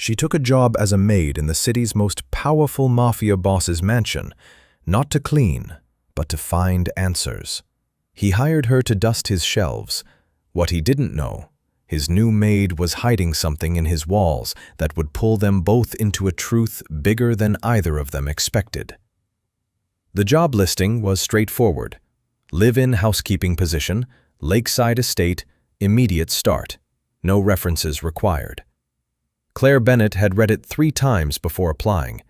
She took a job as a maid in the city's most powerful mafia boss's mansion, not to clean, but to find answers. He hired her to dust his shelves. What he didn't know, his new maid was hiding something in his walls that would pull them both into a truth bigger than either of them expected. The job listing was straightforward. Live-in housekeeping position, lakeside estate, immediate start. No references required. Claire Bennett had read it 3 times before applying.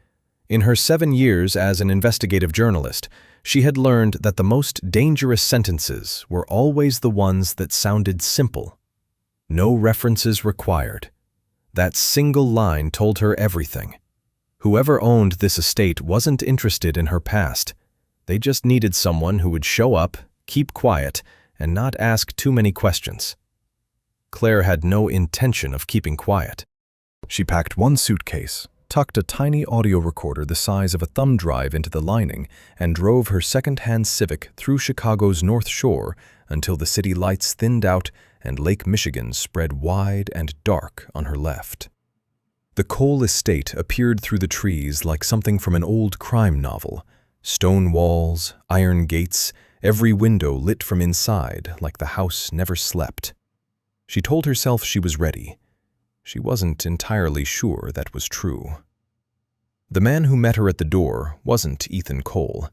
In her 7 years as an investigative journalist, she had learned that the most dangerous sentences were always the ones that sounded simple. No references required. That single line told her everything. Whoever owned this estate wasn't interested in her past. They just needed someone who would show up, keep quiet, and not ask too many questions. Claire had no intention of keeping quiet. She packed 1 suitcase, tucked a tiny audio recorder the size of a thumb drive into the lining, and drove her second-hand Civic through Chicago's North Shore until the city lights thinned out and Lake Michigan spread wide and dark on her left. The Cole estate appeared through the trees like something from an old crime novel. Stone walls, iron gates, every window lit from inside like the house never slept. She told herself she was ready. She wasn't entirely sure that was true. The man who met her at the door wasn't Ethan Cole.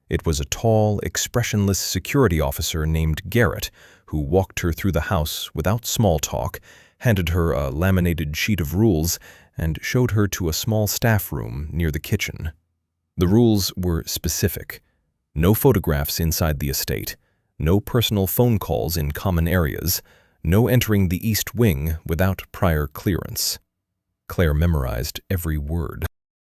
It was a tall, expressionless security officer named Garrett who walked her through the house without small talk, handed her a laminated sheet of rules, and showed her to a small staff room near the kitchen. The rules were specific. No photographs inside the estate, no personal phone calls in common areas, no entering the East Wing without prior clearance. Claire memorized every word.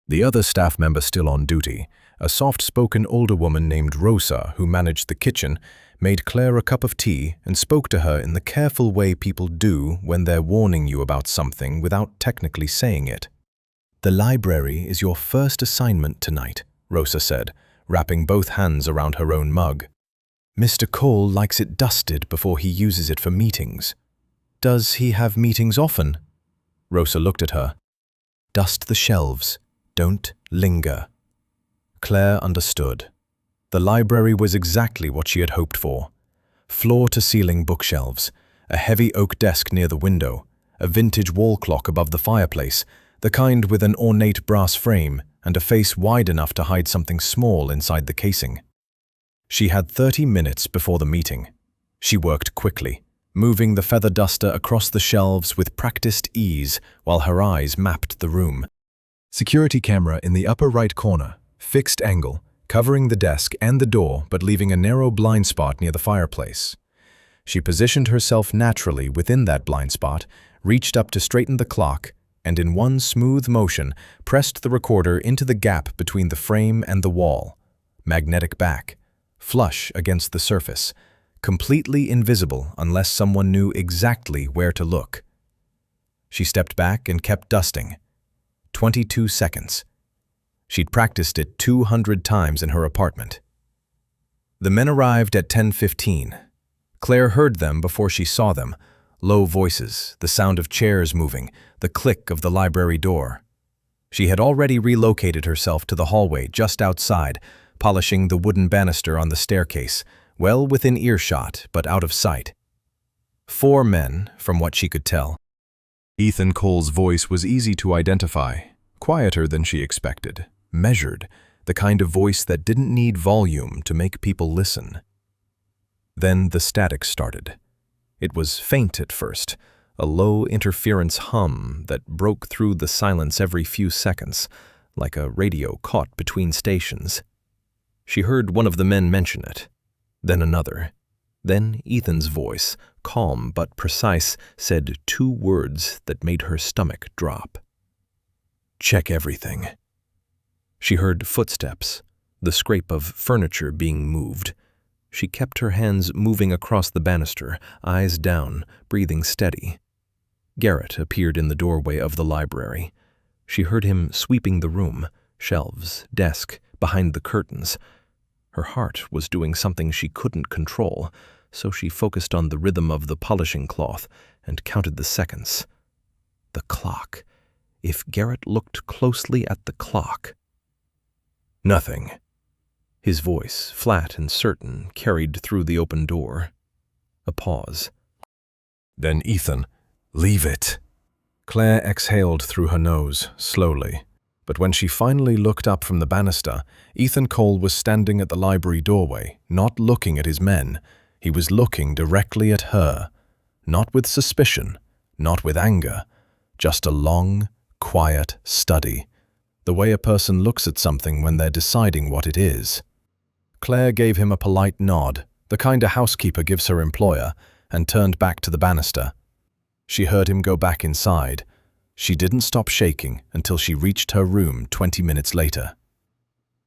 The other staff member still on duty, a soft-spoken older woman named Rosa who managed the kitchen, made Claire a cup of tea and spoke to her in the careful way people do when they're warning you about something without technically saying it. "The library is your first assignment tonight," Rosa said, wrapping both hands around her own mug. "Mr. Cole likes it dusted before he uses it for meetings." "Does he have meetings often?" Rosa looked at her. "Dust the shelves. Don't linger." Claire understood. The library was exactly what she had hoped for. Floor-to-ceiling bookshelves, a heavy oak desk near the window, a vintage wall clock above the fireplace, the kind with an ornate brass frame and a face wide enough to hide something small inside the casing. She had 30 minutes before the meeting. She worked quickly, moving the feather duster across the shelves with practiced ease while her eyes mapped the room. Security camera in the upper right corner, fixed angle, covering the desk and the door but leaving a narrow blind spot near the fireplace. She positioned herself naturally within that blind spot, reached up to straighten the clock, and in one smooth motion pressed the recorder into the gap between the frame and the wall. Magnetic back, flush against the surface, completely invisible unless someone knew exactly where to look. She stepped back and kept dusting. 22 seconds. She'd practiced it 200 times in her apartment. The men arrived at 10:15. Claire heard them before she saw them. Low voices, the sound of chairs moving, the click of the library door. She had already relocated herself to the hallway just outside, polishing the wooden banister on the staircase, well within earshot but out of sight. 4 men, from what she could tell. Ethan Cole's voice was easy to identify, quieter than she expected, measured, the kind of voice that didn't need volume to make people listen. Then the static started. It was faint at first, a low interference hum that broke through the silence every few seconds, like a radio caught between stations. She heard one of the men mention it, then another. Then Ethan's voice, calm but precise, said 2 words that made her stomach drop. "Check everything." She heard footsteps, the scrape of furniture being moved. She kept her hands moving across the banister, eyes down, breathing steady. Garrett appeared in the doorway of the library. She heard him sweeping the room, shelves, desk, behind the curtains. Her heart was doing something she couldn't control, so she focused on the rhythm of the polishing cloth and counted the seconds. The clock. if Garrett looked closely at the clock. Nothing. His voice, flat and certain, carried through the open door. A pause. Then Ethan, leave it. Claire exhaled through her nose, slowly. But when she finally looked up from the banister, Ethan Cole was standing at the library doorway, not looking at his men. He was looking directly at her. Not with suspicion, not with anger. Just a long, quiet study. The way a person looks at something when they're deciding what it is. Claire gave him a polite nod, the kind a housekeeper gives her employer, and turned back to the banister. She heard him go back inside. She didn't stop shaking until she reached her room 20 minutes later.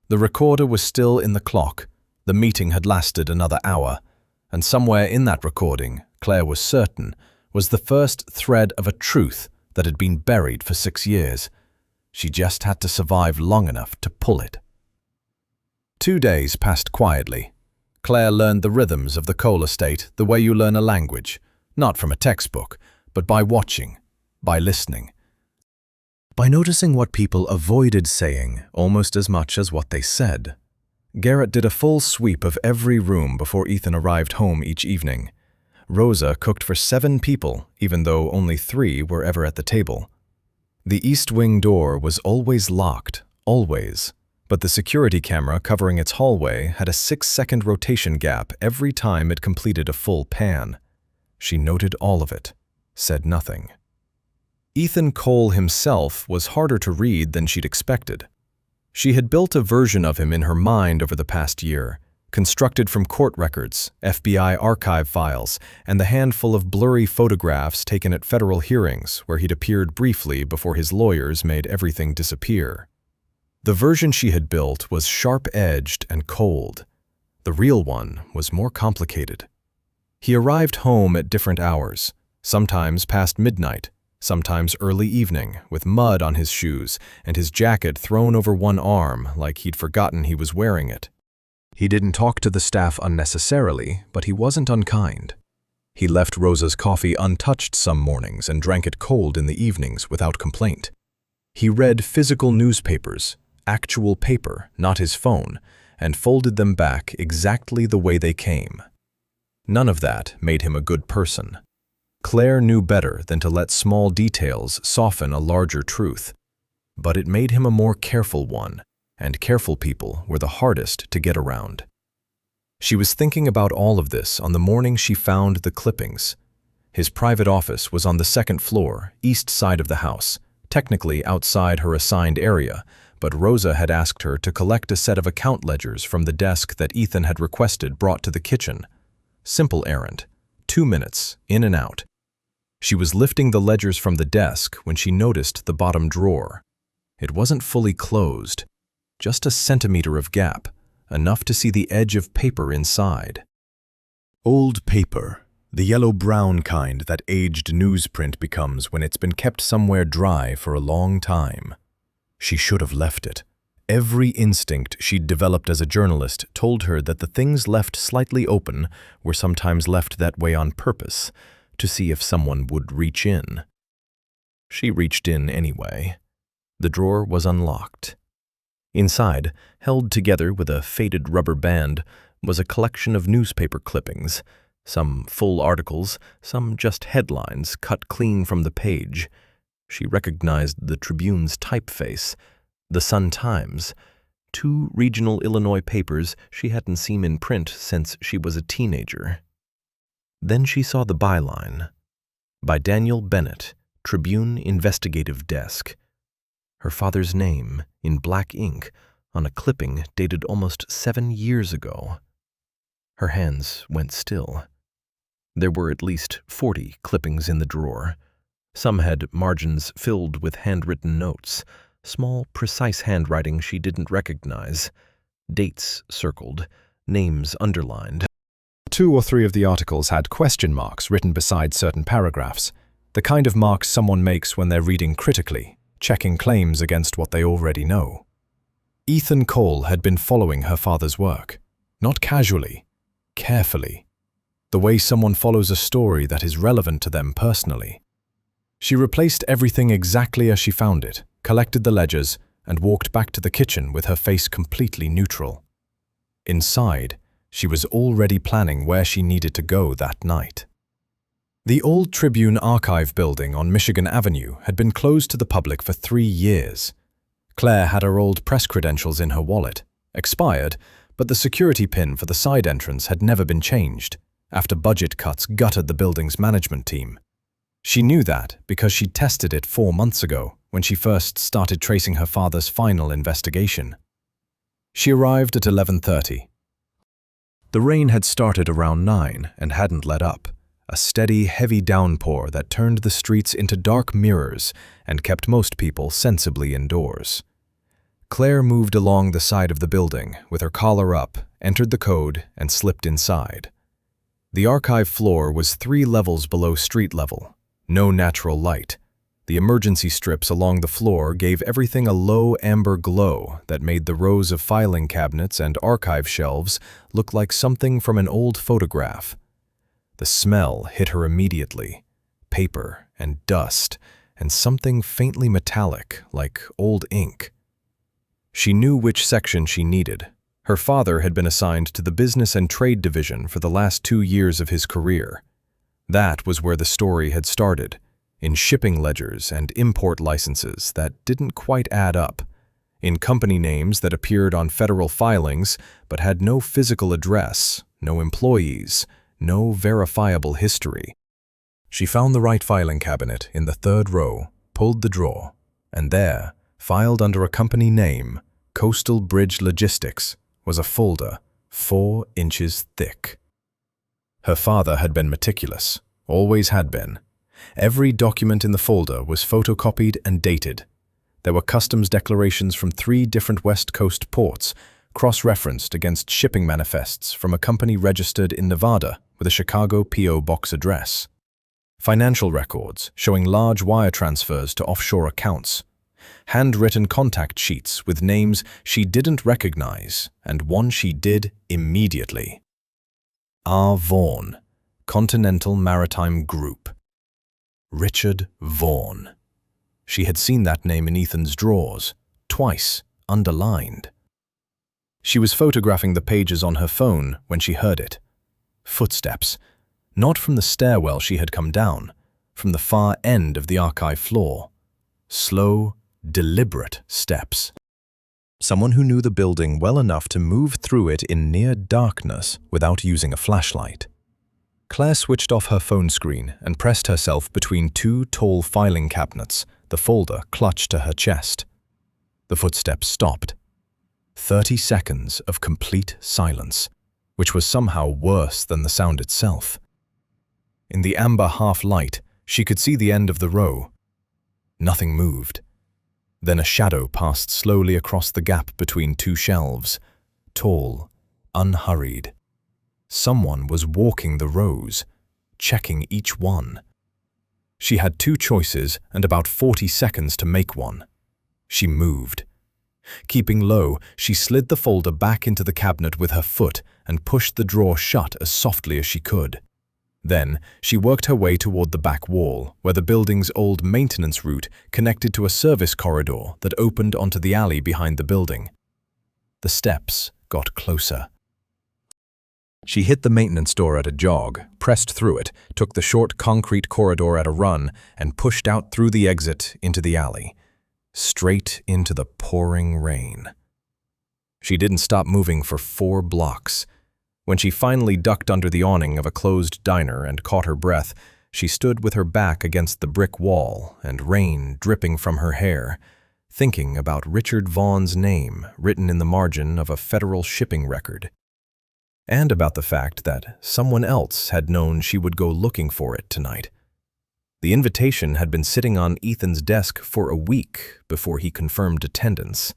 The recorder was still in the clock. The meeting had lasted another hour, and somewhere in that recording, Claire was certain, was the first thread of a truth that had been buried for 6 years. She just had to survive long enough to pull it. 2 days passed quietly. Claire learned the rhythms of the Cole estate the way you learn a language, not from a textbook, but by watching, by listening. By noticing what people avoided saying almost as much as what they said. Garrett did a full sweep of every room before Ethan arrived home each evening. Rosa cooked for 7 people, even though only 3 were ever at the table. The east wing door was always locked, always, but the security camera covering its hallway had a 6-second rotation gap every time it completed a full pan. She noted all of it, said nothing. Ethan Cole himself was harder to read than she'd expected. She had built a version of him in her mind over the past year, constructed from court records, FBI archive files, and the handful of blurry photographs taken at federal hearings where he'd appeared briefly before his lawyers made everything disappear. The version she had built was sharp-edged and cold. The real one was more complicated. He arrived home at different hours, sometimes past midnight, sometimes early evening, with mud on his shoes and his jacket thrown over one arm like he'd forgotten he was wearing it. He didn't talk to the staff unnecessarily, but he wasn't unkind. He left Rosa's coffee untouched some mornings and drank it cold in the evenings without complaint. He read physical newspapers, actual paper, not his phone, and folded them back exactly the way they came. None of that made him a good person. Claire knew better than to let small details soften a larger truth. But it made him a more careful one, and careful people were the hardest to get around. She was thinking about all of this on the morning she found the clippings. His private office was on the 2nd floor, east side of the house, technically outside her assigned area, but Rosa had asked her to collect a set of account ledgers from the desk that Ethan had requested brought to the kitchen. Simple errand. 2 minutes, in and out. She was lifting the ledgers from the desk when she noticed the bottom drawer. It wasn't fully closed, just a centimeter of gap, enough to see the edge of paper inside. Old paper, the yellow-brown kind that aged newsprint becomes when it's been kept somewhere dry for a long time. She should have left it. Every instinct she'd developed as a journalist told her that the things left slightly open were sometimes left that way on purpose, to see if someone would reach in. She reached in anyway. The drawer was unlocked. Inside, held together with a faded rubber band, was a collection of newspaper clippings, some full articles, some just headlines cut clean from the page. She recognized the Tribune's typeface, the Sun-Times, 2 regional Illinois papers she hadn't seen in print since she was a teenager. Then she saw the byline, by Daniel Bennett, Tribune Investigative Desk. Her father's name, in black ink, on a clipping dated almost 7 years ago. Her hands went still. There were at least 40 clippings in the drawer. Some had margins filled with handwritten notes, small, precise handwriting she didn't recognize, dates circled, names underlined. 2 or 3 of the articles had question marks written beside certain paragraphs, the kind of marks someone makes when they're reading critically, checking claims against what they already know. Ethan Cole had been following her father's work, not casually, carefully, the way someone follows a story that is relevant to them personally. She replaced everything exactly as she found it, collected the ledgers, and walked back to the kitchen with her face completely neutral. Inside, she was already planning where she needed to go that night. The old Tribune Archive building on Michigan Avenue had been closed to the public for 3 years. Claire had her old press credentials in her wallet, expired, but the security pin for the side entrance had never been changed, after budget cuts gutted the building's management team. She knew that because she'd tested it 4 months ago, when she first started tracing her father's final investigation. She arrived at 11:30. The rain had started around 9 and hadn't let up, a steady, heavy downpour that turned the streets into dark mirrors and kept most people sensibly indoors. Claire moved along the side of the building with her collar up, entered the code, and slipped inside. The archive floor was 3 levels below street level, no natural light. The emergency strips along the floor gave everything a low amber glow that made the rows of filing cabinets and archive shelves look like something from an old photograph. The smell hit her immediately, paper and dust and something faintly metallic like old ink. She knew which section she needed. Her father had been assigned to the Business and Trade Division for the last 2 years of his career. That was where the story had started, in shipping ledgers and import licenses that didn't quite add up, in company names that appeared on federal filings but had no physical address, no employees, no verifiable history. She found the right filing cabinet in the 3rd row, pulled the drawer, and there, filed under a company name, Coastal Bridge Logistics, was a folder 4 inches thick. Her father had been meticulous, always had been. Every document in the folder was photocopied and dated. There were customs declarations from 3 different West Coast ports, cross-referenced against shipping manifests from a company registered in Nevada with a Chicago P.O. Box address. Financial records showing large wire transfers to offshore accounts. Handwritten contact sheets with names she didn't recognize and one she did immediately. R. Vaughan, Continental Maritime Group. Richard Vaughan. She had seen that name in Ethan's drawers, twice, underlined. She was photographing the pages on her phone when she heard it. Footsteps, not from the stairwell she had come down, from the far end of the archive floor. Slow, deliberate steps. Someone who knew the building well enough to move through it in near darkness without using a flashlight. Claire switched off her phone screen and pressed herself between 2 tall filing cabinets, the folder clutched to her chest. The footsteps stopped. 30 seconds of complete silence, which was somehow worse than the sound itself. In the amber half-light, she could see the end of the row. Nothing moved. Then a shadow passed slowly across the gap between 2 shelves, tall, unhurried. Someone was walking the rows, checking each one. She had 2 choices and about 40 seconds to make one. She moved. Keeping low, she slid the folder back into the cabinet with her foot and pushed the drawer shut as softly as she could. Then, she worked her way toward the back wall, where the building's old maintenance route connected to a service corridor that opened onto the alley behind the building. The steps got closer. She hit the maintenance door at a jog, pressed through it, took the short concrete corridor at a run, and pushed out through the exit into the alley, straight into the pouring rain. She didn't stop moving for 4 blocks. When she finally ducked under the awning of a closed diner and caught her breath, she stood with her back against the brick wall and rain dripping from her hair, thinking about Richard Vaughan's name written in the margin of a federal shipping record, and about the fact that someone else had known she would go looking for it tonight. The invitation had been sitting on Ethan's desk for a week before he confirmed attendance.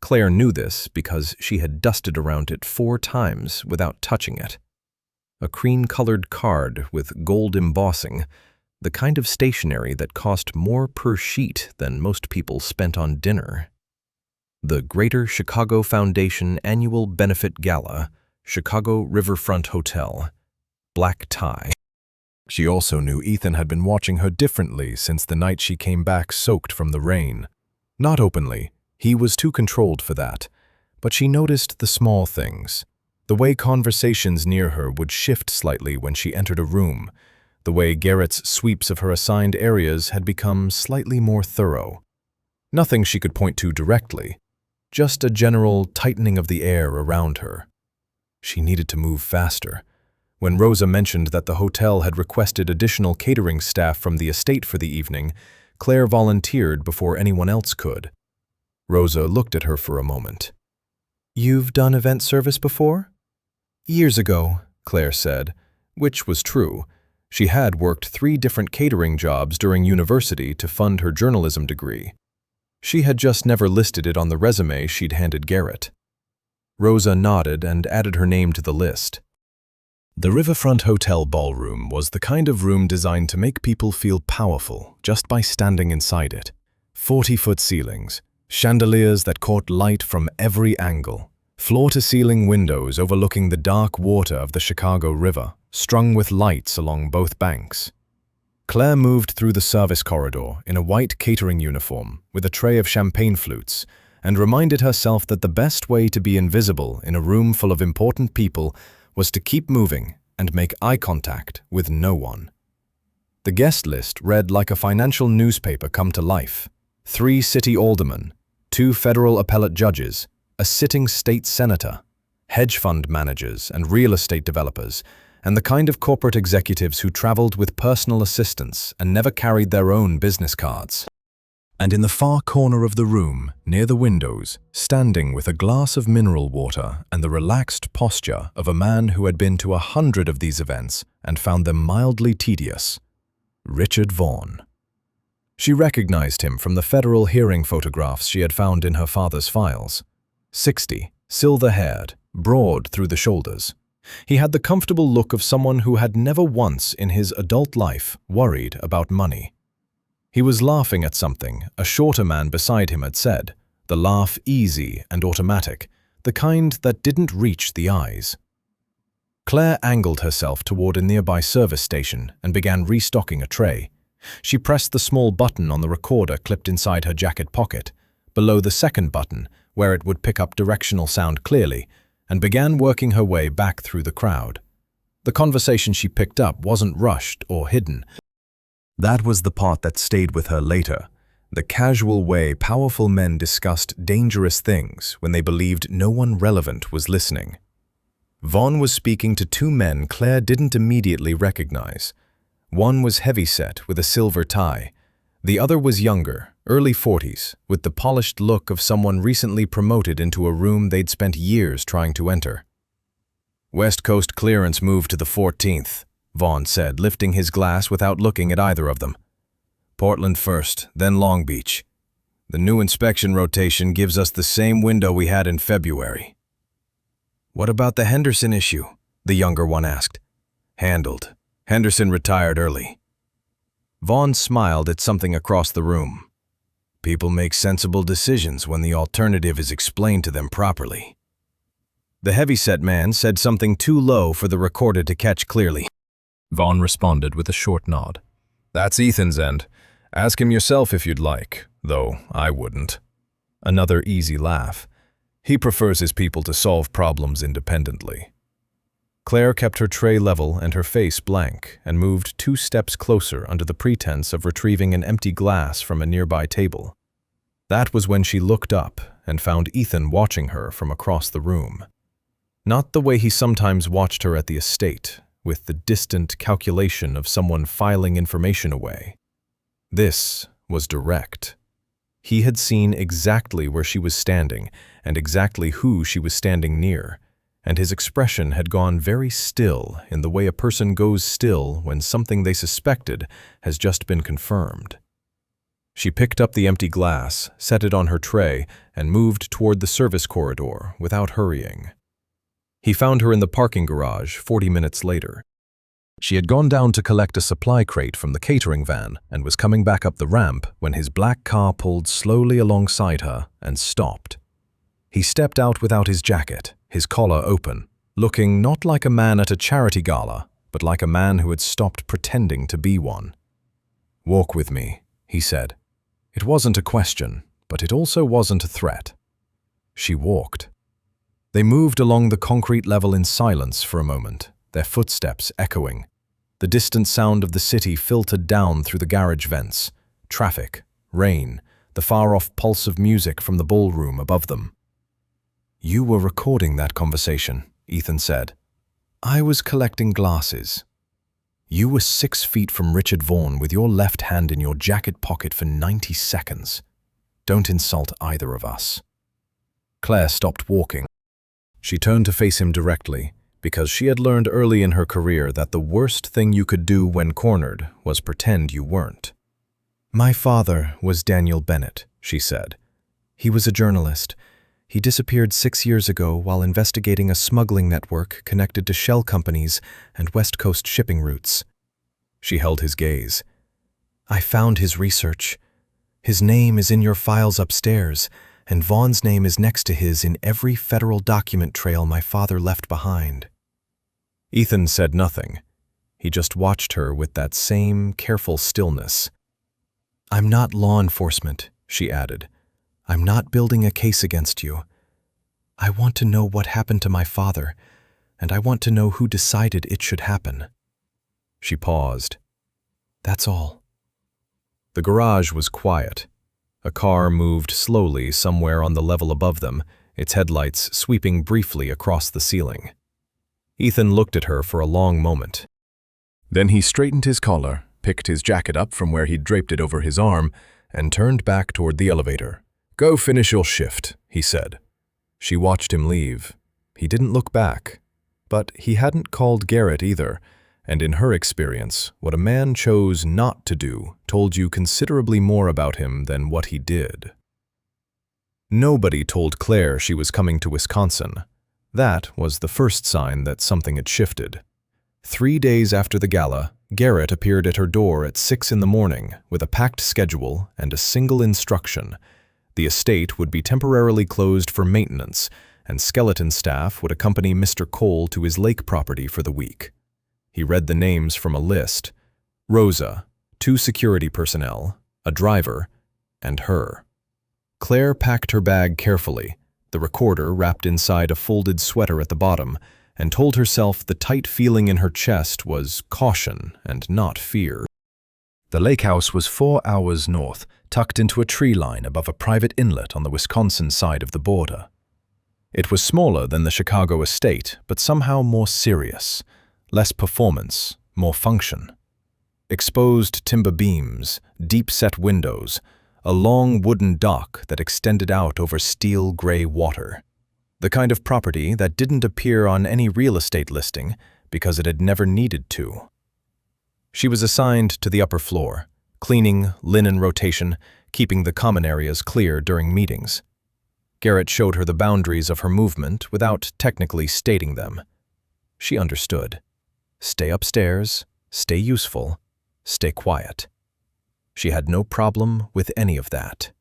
Claire knew this because she had dusted around it 4 times without touching it. A cream-colored card with gold embossing, the kind of stationery that cost more per sheet than most people spent on dinner. The Greater Chicago Foundation Annual Benefit Gala, Chicago Riverfront Hotel. Black tie. She also knew Ethan had been watching her differently since the night she came back soaked from the rain. Not openly, he was too controlled for that, but she noticed the small things. The way conversations near her would shift slightly when she entered a room, the way Garrett's sweeps of her assigned areas had become slightly more thorough. Nothing she could point to directly, just a general tightening of the air around her. She needed to move faster. When Rosa mentioned that the hotel had requested additional catering staff from the estate for the evening, Claire volunteered before anyone else could. Rosa looked at her for a moment. "You've done event service before?" "Years ago," Claire said, which was true. She had worked 3 different catering jobs during university to fund her journalism degree. She had just never listed it on the resume she'd handed Garrett. Rosa nodded and added her name to the list. The Riverfront Hotel ballroom was the kind of room designed to make people feel powerful just by standing inside it. 40-foot ceilings, chandeliers that caught light from every angle, floor-to-ceiling windows overlooking the dark water of the Chicago River, strung with lights along both banks. Claire moved through the service corridor in a white catering uniform with a tray of champagne flutes and reminded herself that the best way to be invisible in a room full of important people was to keep moving and make eye contact with no one. The guest list read like a financial newspaper come to life. 3 city aldermen, 2 federal appellate judges, a sitting state senator, hedge fund managers and real estate developers, and the kind of corporate executives who traveled with personal assistants and never carried their own business cards. And in the far corner of the room, near the windows, standing with a glass of mineral water and the relaxed posture of a man who had been to 100 of these events and found them mildly tedious, Richard Vaughn. She recognized him from the federal hearing photographs she had found in her father's files. 60, silver-haired, broad through the shoulders. He had the comfortable look of someone who had never once in his adult life worried about money. He was laughing at something a shorter man beside him had said, the laugh easy and automatic, the kind that didn't reach the eyes. Claire angled herself toward a nearby service station and began restocking a tray. She pressed the small button on the recorder clipped inside her jacket pocket, below the second button, where it would pick up directional sound clearly, and began working her way back through the crowd. The conversation she picked up wasn't rushed or hidden. That was the part that stayed with her later, the casual way powerful men discussed dangerous things when they believed no one relevant was listening. Vaughn was speaking to 2 men Claire didn't immediately recognize. One was heavyset with a silver tie. The other was younger, early 40s, with the polished look of someone recently promoted into a room they'd spent years trying to enter. "West Coast clearance moved to the 14th, Vaughn said, lifting his glass without looking at either of them. "Portland first, then Long Beach. The new inspection rotation gives us the same window we had in February." "What about the Henderson issue?" the younger one asked. "Handled. Henderson retired early." Vaughn smiled at something across the room. "People make sensible decisions when the alternative is explained to them properly." The heavyset man said something too low for the recorder to catch clearly. Vaughn responded with a short nod. "That's Ethan's end. Ask him yourself if you'd like, though I wouldn't." Another easy laugh. "He prefers his people to solve problems independently." Claire kept her tray level and her face blank and moved 2 steps closer under the pretense of retrieving an empty glass from a nearby table. That was when she looked up and found Ethan watching her from across the room. Not the way he sometimes watched her at the estate, with the distant calculation of someone filing information away. This was direct. He had seen exactly where she was standing and exactly who she was standing near, and his expression had gone very still in the way a person goes still when something they suspected has just been confirmed. She picked up the empty glass, set it on her tray, and moved toward the service corridor without hurrying. He found her in the parking garage 40 minutes later. She had gone down to collect a supply crate from the catering van and was coming back up the ramp when his black car pulled slowly alongside her and stopped. He stepped out without his jacket, his collar open, looking not like a man at a charity gala, but like a man who had stopped pretending to be one. "Walk with me," he said. It wasn't a question, but it also wasn't a threat. She walked. They moved along the concrete level in silence for a moment, their footsteps echoing. The distant sound of the city filtered down through the garage vents. Traffic, rain, the far-off pulse of music from the ballroom above them. "You were recording that conversation," Ethan said. "I was collecting glasses. You were 6 feet from Richard Vaughan with your left hand in your jacket pocket for 90 seconds. Don't insult either of us." Claire stopped walking. She turned to face him directly, because she had learned early in her career that the worst thing you could do when cornered was pretend you weren't. "My father was Daniel Bennett," she said. "He was a journalist. He disappeared 6 years ago while investigating a smuggling network connected to shell companies and West Coast shipping routes." She held his gaze. "I found his research. His name is in your files upstairs, and Vaughan's name is next to his in every federal document trail my father left behind." Ethan said nothing. He just watched her with that same careful stillness. "I'm not law enforcement," she added. "I'm not building a case against you. I want to know what happened to my father, and I want to know who decided it should happen." She paused. "That's all." The garage was quiet. A car moved slowly somewhere on the level above them, its headlights sweeping briefly across the ceiling. Ethan looked at her for a long moment. Then he straightened his collar, picked his jacket up from where he'd draped it over his arm, and turned back toward the elevator. "Go finish your shift," he said. She watched him leave. He didn't look back. But he hadn't called Garrett either, and in her experience, what a man chose not to do told you considerably more about him than what he did. Nobody told Claire she was coming to Wisconsin. That was the first sign that something had shifted. 3 days after the gala, Garrett appeared at her door at 6 in the morning with a packed schedule and a single instruction. The estate would be temporarily closed for maintenance, and skeleton staff would accompany Mr. Cole to his lake property for the week. He read the names from a list: Rosa, 2 security personnel, a driver, and her. Claire packed her bag carefully, the recorder wrapped inside a folded sweater at the bottom, and told herself the tight feeling in her chest was caution and not fear. The lake house was 4 hours north, tucked into a tree line above a private inlet on the Wisconsin side of the border. It was smaller than the Chicago estate, but somehow more serious. Less performance, more function. Exposed timber beams, deep-set windows, a long wooden dock that extended out over steel-gray water. The kind of property that didn't appear on any real estate listing because it had never needed to. She was assigned to the upper floor, cleaning, linen rotation, keeping the common areas clear during meetings. Garrett showed her the boundaries of her movement without technically stating them. She understood. Stay upstairs, stay useful, stay quiet. She had no problem with any of that.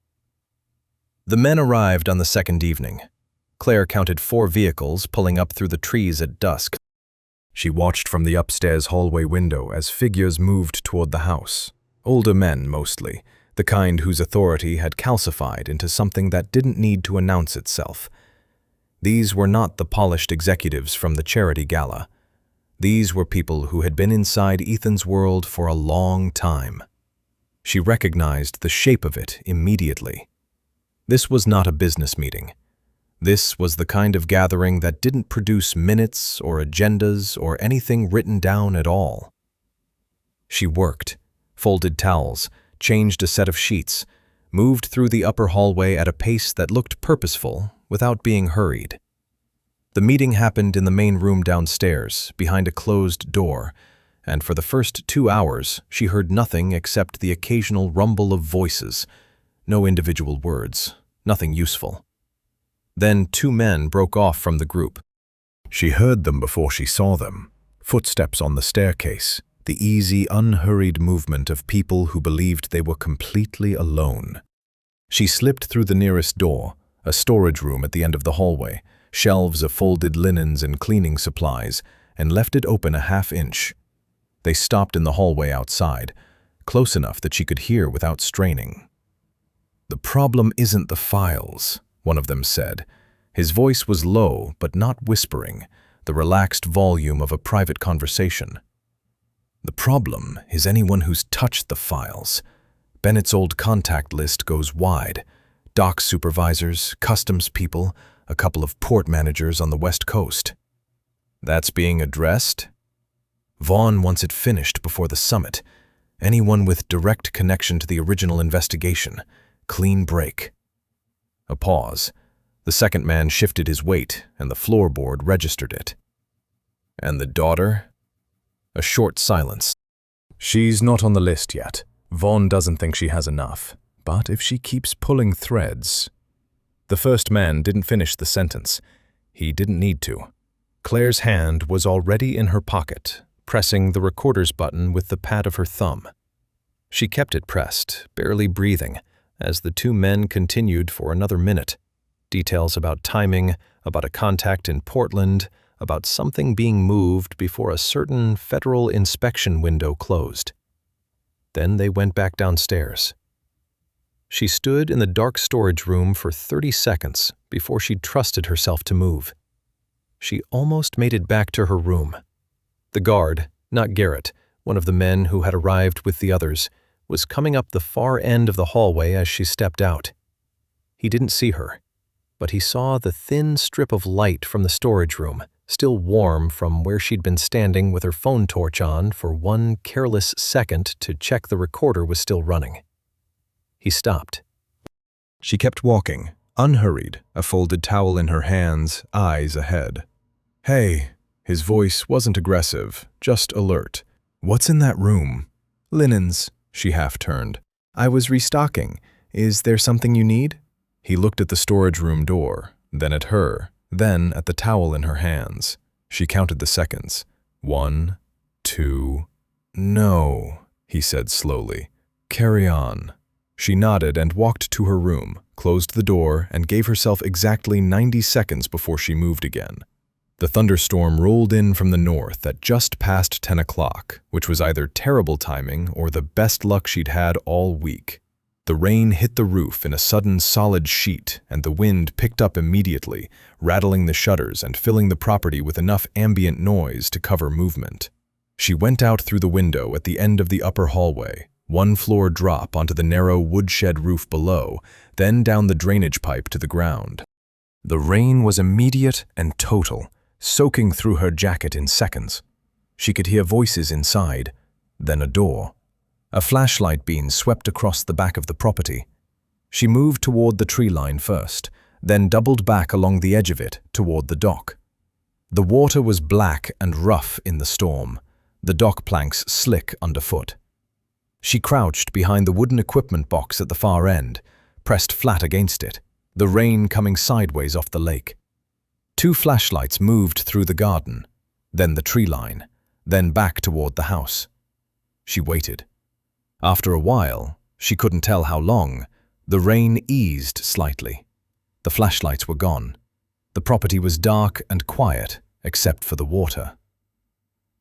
The men arrived on the second evening. Claire counted 4 vehicles pulling up through the trees at dusk. She watched from the upstairs hallway window as figures moved toward the house. Older men, mostly, the kind whose authority had calcified into something that didn't need to announce itself. These were not the polished executives from the charity gala. These were people who had been inside Ethan's world for a long time. She recognized the shape of it immediately. This was not a business meeting. This was the kind of gathering that didn't produce minutes or agendas or anything written down at all. She worked, folded towels, changed a set of sheets, moved through the upper hallway at a pace that looked purposeful without being hurried. The meeting happened in the main room downstairs, behind a closed door, and for the first 2 hours she heard nothing except the occasional rumble of voices, no individual words, nothing useful. Then 2 men broke off from the group. She heard them before she saw them, footsteps on the staircase, the easy, unhurried movement of people who believed they were completely alone. She slipped through the nearest door, a storage room at the end of the hallway, shelves of folded linens and cleaning supplies, and left it open a half inch, They stopped in the hallway outside, close enough that she could hear without straining. "The problem isn't the files," one of them said. His voice was low, but not whispering, the relaxed volume of a private conversation. "The problem is anyone who's touched the files. Bennett's old contact list goes wide. Dock supervisors, customs people, a couple of port managers on the West Coast." "That's being addressed?" "Vaughn wants it finished before the summit. Anyone with direct connection to the original investigation. Clean break." A pause. The second man shifted his weight, and the floorboard registered it. "And the daughter?" A short silence. "She's not on the list yet. Vaughn doesn't think she has enough. But if she keeps pulling threads..." The first man didn't finish the sentence. He didn't need to. Claire's hand was already in her pocket, pressing the recorder's button with the pad of her thumb. She kept it pressed, barely breathing, as the two men continued for another minute. Details about timing, about a contact in Portland, about something being moved before a certain federal inspection window closed. Then they went back downstairs. She stood in the dark storage room for 30 seconds before she trusted herself to move. She almost made it back to her room. The guard, not Garrett, one of the men who had arrived with the others, was coming up the far end of the hallway as she stepped out. He didn't see her, but he saw the thin strip of light from the storage room, still warm from where she'd been standing with her phone torch on for one careless second to check the recorder was still running. He stopped. She kept walking, unhurried, a folded towel in her hands, eyes ahead. "Hey," his voice wasn't aggressive, just alert. "What's in that room?" "Linens," she half-turned. "I was restocking. Is there something you need?" He looked at the storage room door, then at her, then at the towel in her hands. She counted the seconds. 1, 2... "No," he said slowly. "Carry on." She nodded and walked to her room, closed the door, and gave herself exactly 90 seconds before she moved again. The thunderstorm rolled in from the north at just past 10 o'clock, which was either terrible timing or the best luck she'd had all week. The rain hit the roof in a sudden solid sheet, and the wind picked up immediately, rattling the shutters and filling the property with enough ambient noise to cover movement. She went out through the window at the end of the upper hallway, one floor drop onto the narrow woodshed roof below, then down the drainage pipe to the ground. The rain was immediate and total, soaking through her jacket in seconds. She could hear voices inside, then a door. A flashlight beam swept across the back of the property. She moved toward the tree line first, then doubled back along the edge of it toward the dock. The water was black and rough in the storm, the dock planks slick underfoot. She crouched behind the wooden equipment box at the far end, pressed flat against it, the rain coming sideways off the lake. 2 flashlights moved through the garden, then the tree line, then back toward the house. She waited. After a while, she couldn't tell how long, the rain eased slightly. The flashlights were gone. The property was dark and quiet, except for the water.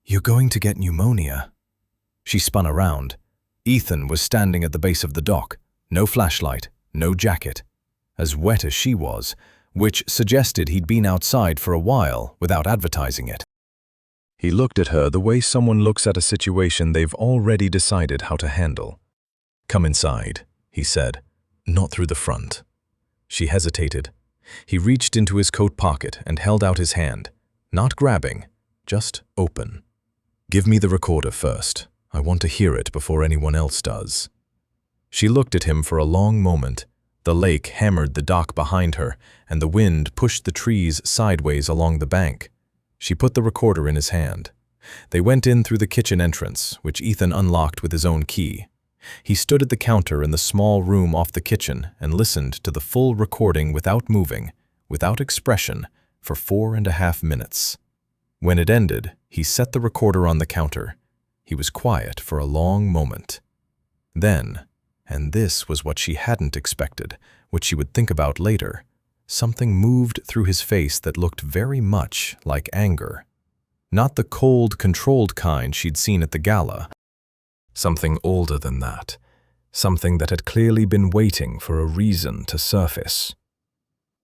"You're going to get pneumonia." She spun around. Ethan was standing at the base of the dock, no flashlight, no jacket, as wet as she was, which suggested he'd been outside for a while without advertising it. He looked at her the way someone looks at a situation they've already decided how to handle. "Come inside," he said, "not through the front." She hesitated. He reached into his coat pocket and held out his hand, not grabbing, just open. "Give me the recorder first. I want to hear it before anyone else does." She looked at him for a long moment. The lake hammered the dock behind her, and the wind pushed the trees sideways along the bank. She put the recorder in his hand. They went in through the kitchen entrance, which Ethan unlocked with his own key. He stood at the counter in the small room off the kitchen and listened to the full recording without moving, without expression, for 4.5 minutes. When it ended, he set the recorder on the counter. He was quiet for a long moment. Then, and this was what she hadn't expected, what she would think about later, something moved through his face that looked very much like anger. Not the cold, controlled kind she'd seen at the gala. Something older than that. Something that had clearly been waiting for a reason to surface.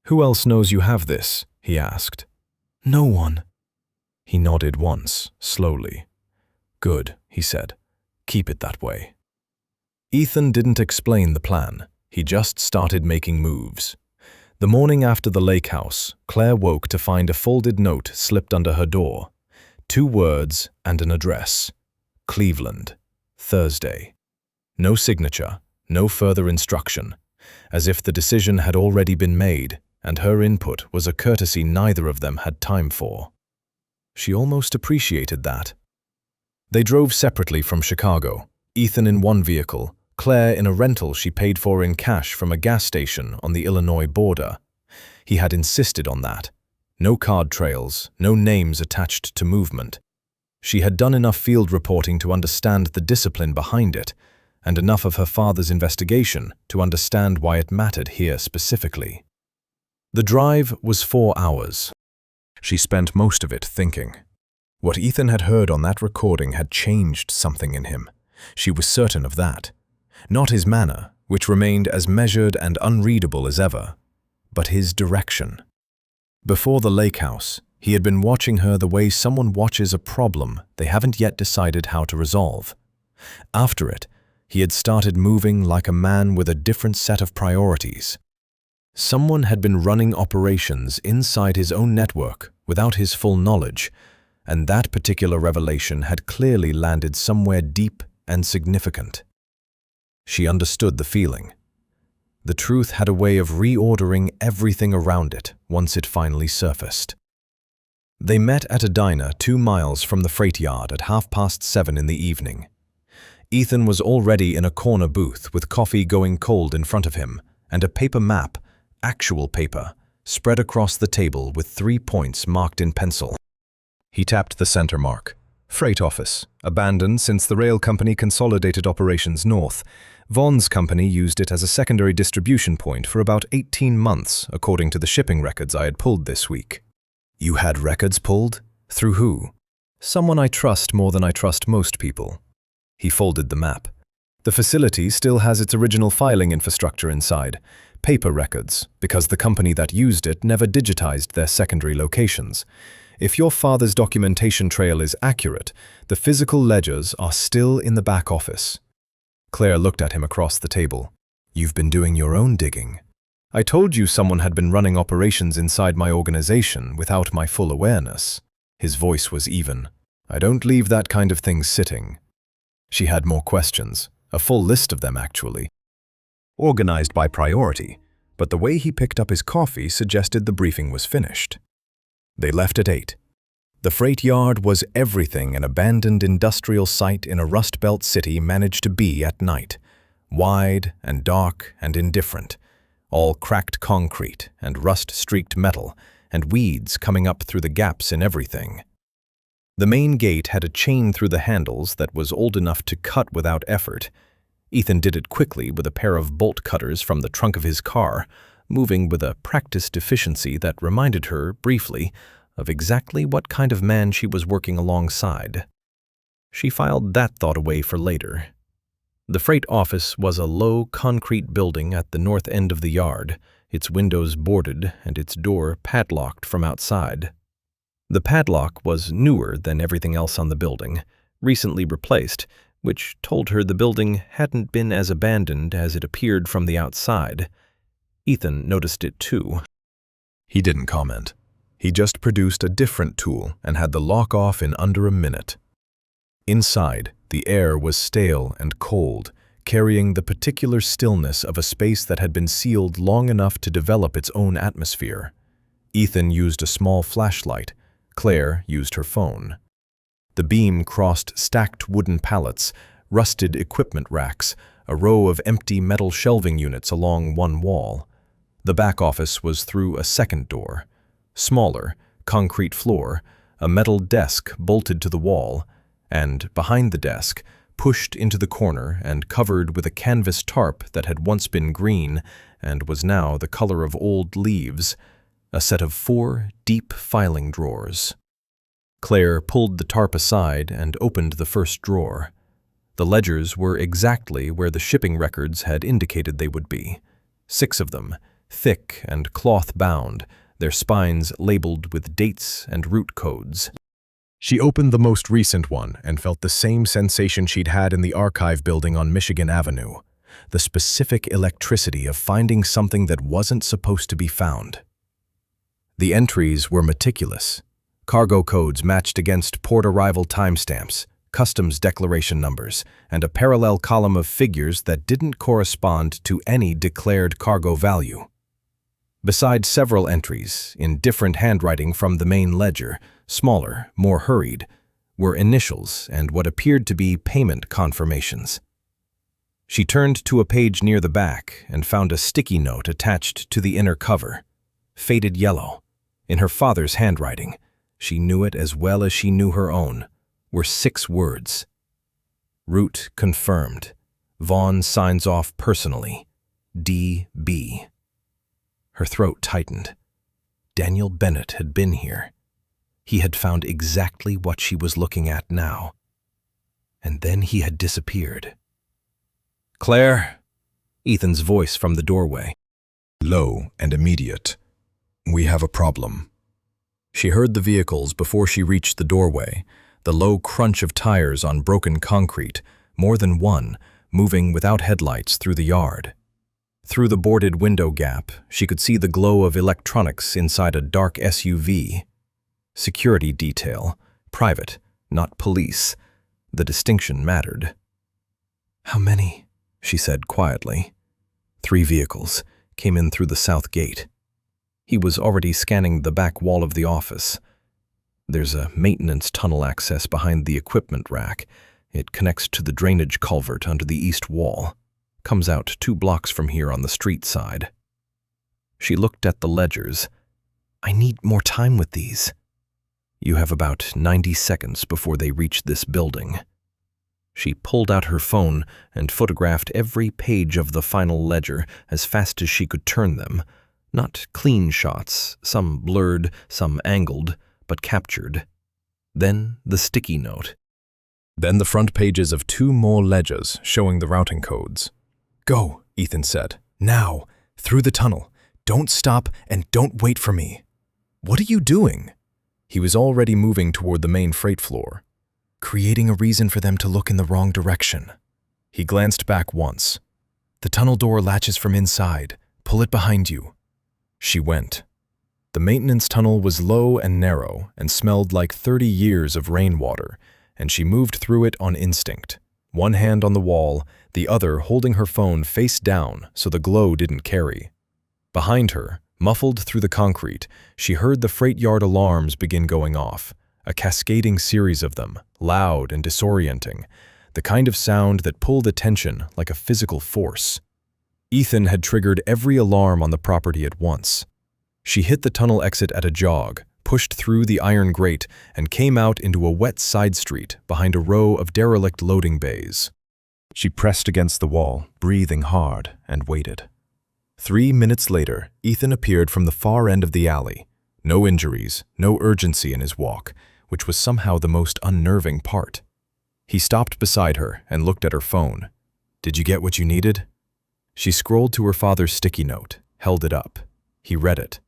"Who else knows you have this?" he asked. "No one." He nodded once, slowly. "Good," he said. "Keep it that way." Ethan didn't explain the plan. He just started making moves. The morning after the lake house, Claire woke to find a folded note slipped under her door. 2 words and an address. Cleveland, Thursday. No signature, no further instruction, as if the decision had already been made, and her input was a courtesy neither of them had time for. She almost appreciated that. They drove separately from Chicago, Ethan in one vehicle, Claire in a rental she paid for in cash from a gas station on the Illinois border. He had insisted on that. No card trails, no names attached to movement. She had done enough field reporting to understand the discipline behind it, and enough of her father's investigation to understand why it mattered here specifically. The drive was 4 hours. She spent most of it thinking. What Ethan had heard on that recording had changed something in him. She was certain of that. Not his manner, which remained as measured and unreadable as ever, but his direction. Before the lake house, he had been watching her the way someone watches a problem they haven't yet decided how to resolve. After it, he had started moving like a man with a different set of priorities. Someone had been running operations inside his own network without his full knowledge, and that particular revelation had clearly landed somewhere deep and significant. She understood the feeling. The truth had a way of reordering everything around it once it finally surfaced. They met at a diner 2 miles from the freight yard at 7:30 in the evening. Ethan was already in a corner booth with coffee going cold in front of him and a paper map, actual paper, spread across the table with 3 points marked in pencil. He tapped the center mark. Freight office, abandoned since the rail company consolidated operations north. Vaughn's company used it as a secondary distribution point for about 18 months, according to the shipping records I had pulled this week. You had records pulled? Through who? Someone I trust more than I trust most people. He folded the map. The facility still has its original filing infrastructure inside, paper records, because the company that used it never digitized their secondary locations. If your father's documentation trail is accurate, the physical ledgers are still in the back office. Claire looked at him across the table. You've been doing your own digging. I told you someone had been running operations inside my organization without my full awareness. His voice was even. I don't leave that kind of thing sitting. She had more questions, a full list of them actually. Organized by priority, but the way he picked up his coffee suggested the briefing was finished. They left at 8. The freight yard was everything an abandoned industrial site in a Rust Belt city managed to be at night. Wide and dark and indifferent. All cracked concrete and rust-streaked metal, and weeds coming up through the gaps in everything. The main gate had a chain through the handles that was old enough to cut without effort. Ethan did it quickly with a pair of bolt cutters from the trunk of his car, moving with a practiced efficiency that reminded her, briefly, of exactly what kind of man she was working alongside. She filed that thought away for later. The freight office was a low, concrete building at the north end of the yard, its windows boarded and its door padlocked from outside. The padlock was newer than everything else on the building, recently replaced, which told her the building hadn't been as abandoned as it appeared from the outside. Ethan noticed it too. He didn't comment. He just produced a different tool and had the lock off in under a minute. Inside, the air was stale and cold, carrying the particular stillness of a space that had been sealed long enough to develop its own atmosphere. Ethan used a small flashlight. Claire used her phone. The beam crossed stacked wooden pallets, rusted equipment racks, a row of empty metal shelving units along one wall. The back office was through a second door. Smaller, concrete floor, a metal desk bolted to the wall, and, behind the desk, pushed into the corner and covered with a canvas tarp that had once been green and was now the color of old leaves, a set of 4 deep filing drawers. Claire pulled the tarp aside and opened the first drawer. The ledgers were exactly where the shipping records had indicated they would be. 6 of them, thick and cloth-bound, their spines labeled with dates and route codes. She opened the most recent one and felt the same sensation she'd had in the archive building on Michigan Avenue, the specific electricity of finding something that wasn't supposed to be found. The entries were meticulous. Cargo codes matched against port arrival timestamps, customs declaration numbers, and a parallel column of figures that didn't correspond to any declared cargo value. Besides several entries, in different handwriting from the main ledger, smaller, more hurried, were initials and what appeared to be payment confirmations. She turned to a page near the back and found a sticky note attached to the inner cover, faded yellow. In her father's handwriting, she knew it as well as she knew her own, were 6 words. Route confirmed. Vaughn signs off personally. D.B. Her throat tightened. Daniel Bennett had been here. He had found exactly what she was looking at now. And then he had disappeared. "Claire," Ethan's voice from the doorway. Low and immediate. "We have a problem." She heard the vehicles before she reached the doorway, the low crunch of tires on broken concrete, more than one, moving without headlights through the yard. Through the boarded window gap, she could see the glow of electronics inside a dark SUV. Security detail, private, not police. The distinction mattered. "How many?" she said quietly. 3 vehicles came in through the south gate. He was already scanning the back wall of the office. There's a maintenance tunnel access behind the equipment rack. It connects to the drainage culvert under the east wall. Comes out 2 blocks from here on the street side. She looked at the ledgers. "I need more time with these." "You have about 90 seconds before they reach this building." She pulled out her phone and photographed every page of the final ledger as fast as she could turn them. Not clean shots, some blurred, some angled, but captured. Then the sticky note. Then the front pages of 2 more ledgers showing the routing codes. "Go," Ethan said. "Now, through the tunnel. Don't stop and don't wait for me." "What are you doing?" He was already moving toward the main freight floor. "Creating a reason for them to look in the wrong direction." He glanced back once. "The tunnel door latches from inside. Pull it behind you." She went. The maintenance tunnel was low and narrow and smelled like 30 years of rainwater, and she moved through it on instinct, one hand on the wall, the other holding her phone face down so the glow didn't carry. Behind her, muffled through the concrete, she heard the freight yard alarms begin going off, a cascading series of them, loud and disorienting, the kind of sound that pulled attention like a physical force. Ethan had triggered every alarm on the property at once. She hit the tunnel exit at a jog, pushed through the iron grate, and came out into a wet side street behind a row of derelict loading bays. She pressed against the wall, breathing hard, and waited. 3 minutes later, Ethan appeared from the far end of the alley. No injuries, no urgency in his walk, which was somehow the most unnerving part. He stopped beside her and looked at her phone. "Did you get what you needed?" She scrolled to her father's sticky note, held it up. He read it.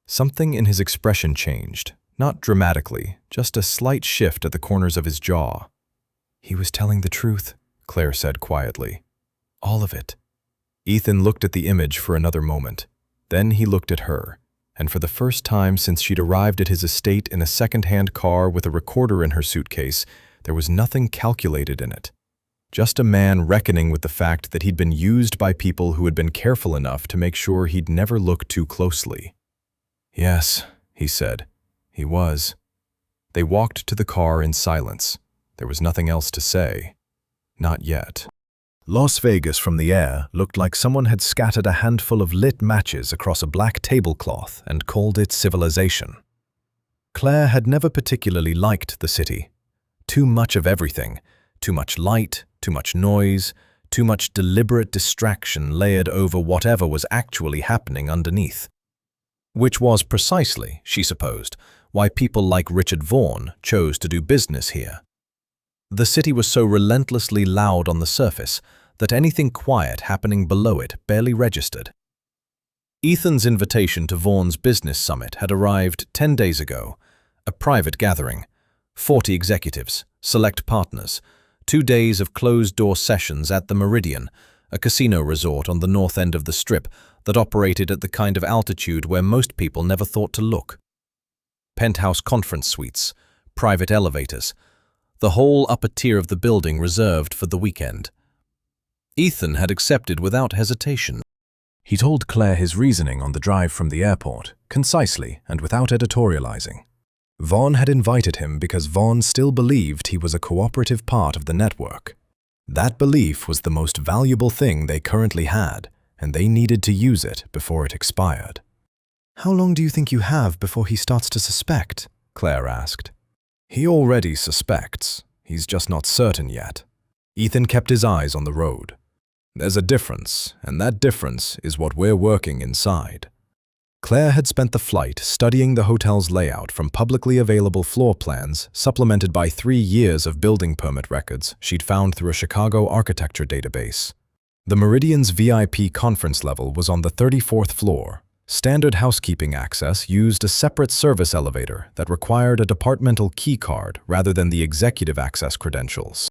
Something in his expression changed, not dramatically, just a slight shift at the corners of his jaw. "He was telling the truth," Claire said quietly. "All of it." Ethan looked at the image for another moment. Then he looked at her, and for the first time since she'd arrived at his estate in a second-hand car with a recorder in her suitcase, there was nothing calculated in it. Just a man reckoning with the fact that he'd been used by people who had been careful enough to make sure he'd never look too closely. "Yes," he said. He was. They walked to the car in silence. There was nothing else to say. Not yet. Las Vegas from the air looked like someone had scattered a handful of lit matches across a black tablecloth and called it civilization. Claire had never particularly liked the city. Too much of everything. Too much light, too much noise, too much deliberate distraction layered over whatever was actually happening underneath. Which was precisely, she supposed, why people like Richard Vaughan chose to do business here. The city was so relentlessly loud on the surface that anything quiet happening below it barely registered. Ethan's invitation to Vaughan's business summit had arrived 10 days ago, a private gathering, 40 executives, select partners, 2 days of closed-door sessions at the Meridian, a casino resort on the north end of the Strip that operated at the kind of altitude where most people never thought to look. Penthouse conference suites, private elevators, the whole upper tier of the building reserved for the weekend. Ethan had accepted without hesitation. He told Claire his reasoning on the drive from the airport, concisely and without editorializing. Vaughan had invited him because Vaughan still believed he was a cooperative part of the network. That belief was the most valuable thing they currently had, and they needed to use it before it expired. "How long do you think you have before he starts to suspect?" Claire asked. "He already suspects. He's just not certain yet." Ethan kept his eyes on the road. "There's a difference, and that difference is what we're working inside." Claire had spent the flight studying the hotel's layout from publicly available floor plans supplemented by 3 years of building permit records she'd found through a Chicago architecture database. The Meridian's VIP conference level was on the 34th floor. Standard housekeeping access used a separate service elevator that required a departmental key card rather than the executive access credentials.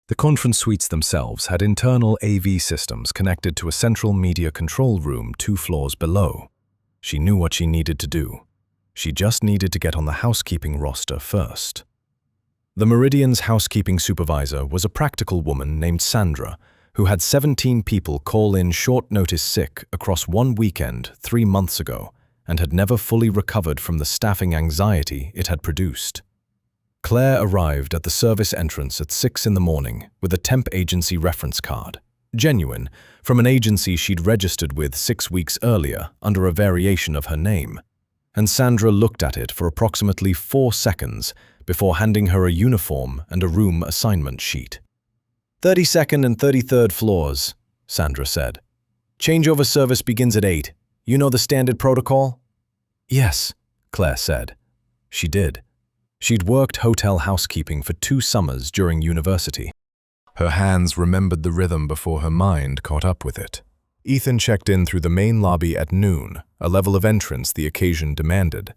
The conference suites themselves had internal AV systems connected to a central media control room 2 floors below. She knew what she needed to do. She just needed to get on the housekeeping roster first. The Meridian's housekeeping supervisor was a practical woman named Sandra, who had 17 people call in short-notice sick across one weekend 3 months ago and had never fully recovered from the staffing anxiety it had produced. Claire arrived at the service entrance at 6 in the morning with a temp agency reference card, genuine, from an agency she'd registered with 6 weeks earlier under a variation of her name, and Sandra looked at it for approximately 4 seconds before handing her a uniform and a room assignment sheet. 32nd and 33rd floors, Sandra said. Changeover service begins at 8. You know the standard protocol? Yes, Claire said. She did. She'd worked hotel housekeeping for 2 summers during university. Her hands remembered the rhythm before her mind caught up with it. Ethan checked in through the main lobby at noon, a level of entrance the occasion demanded.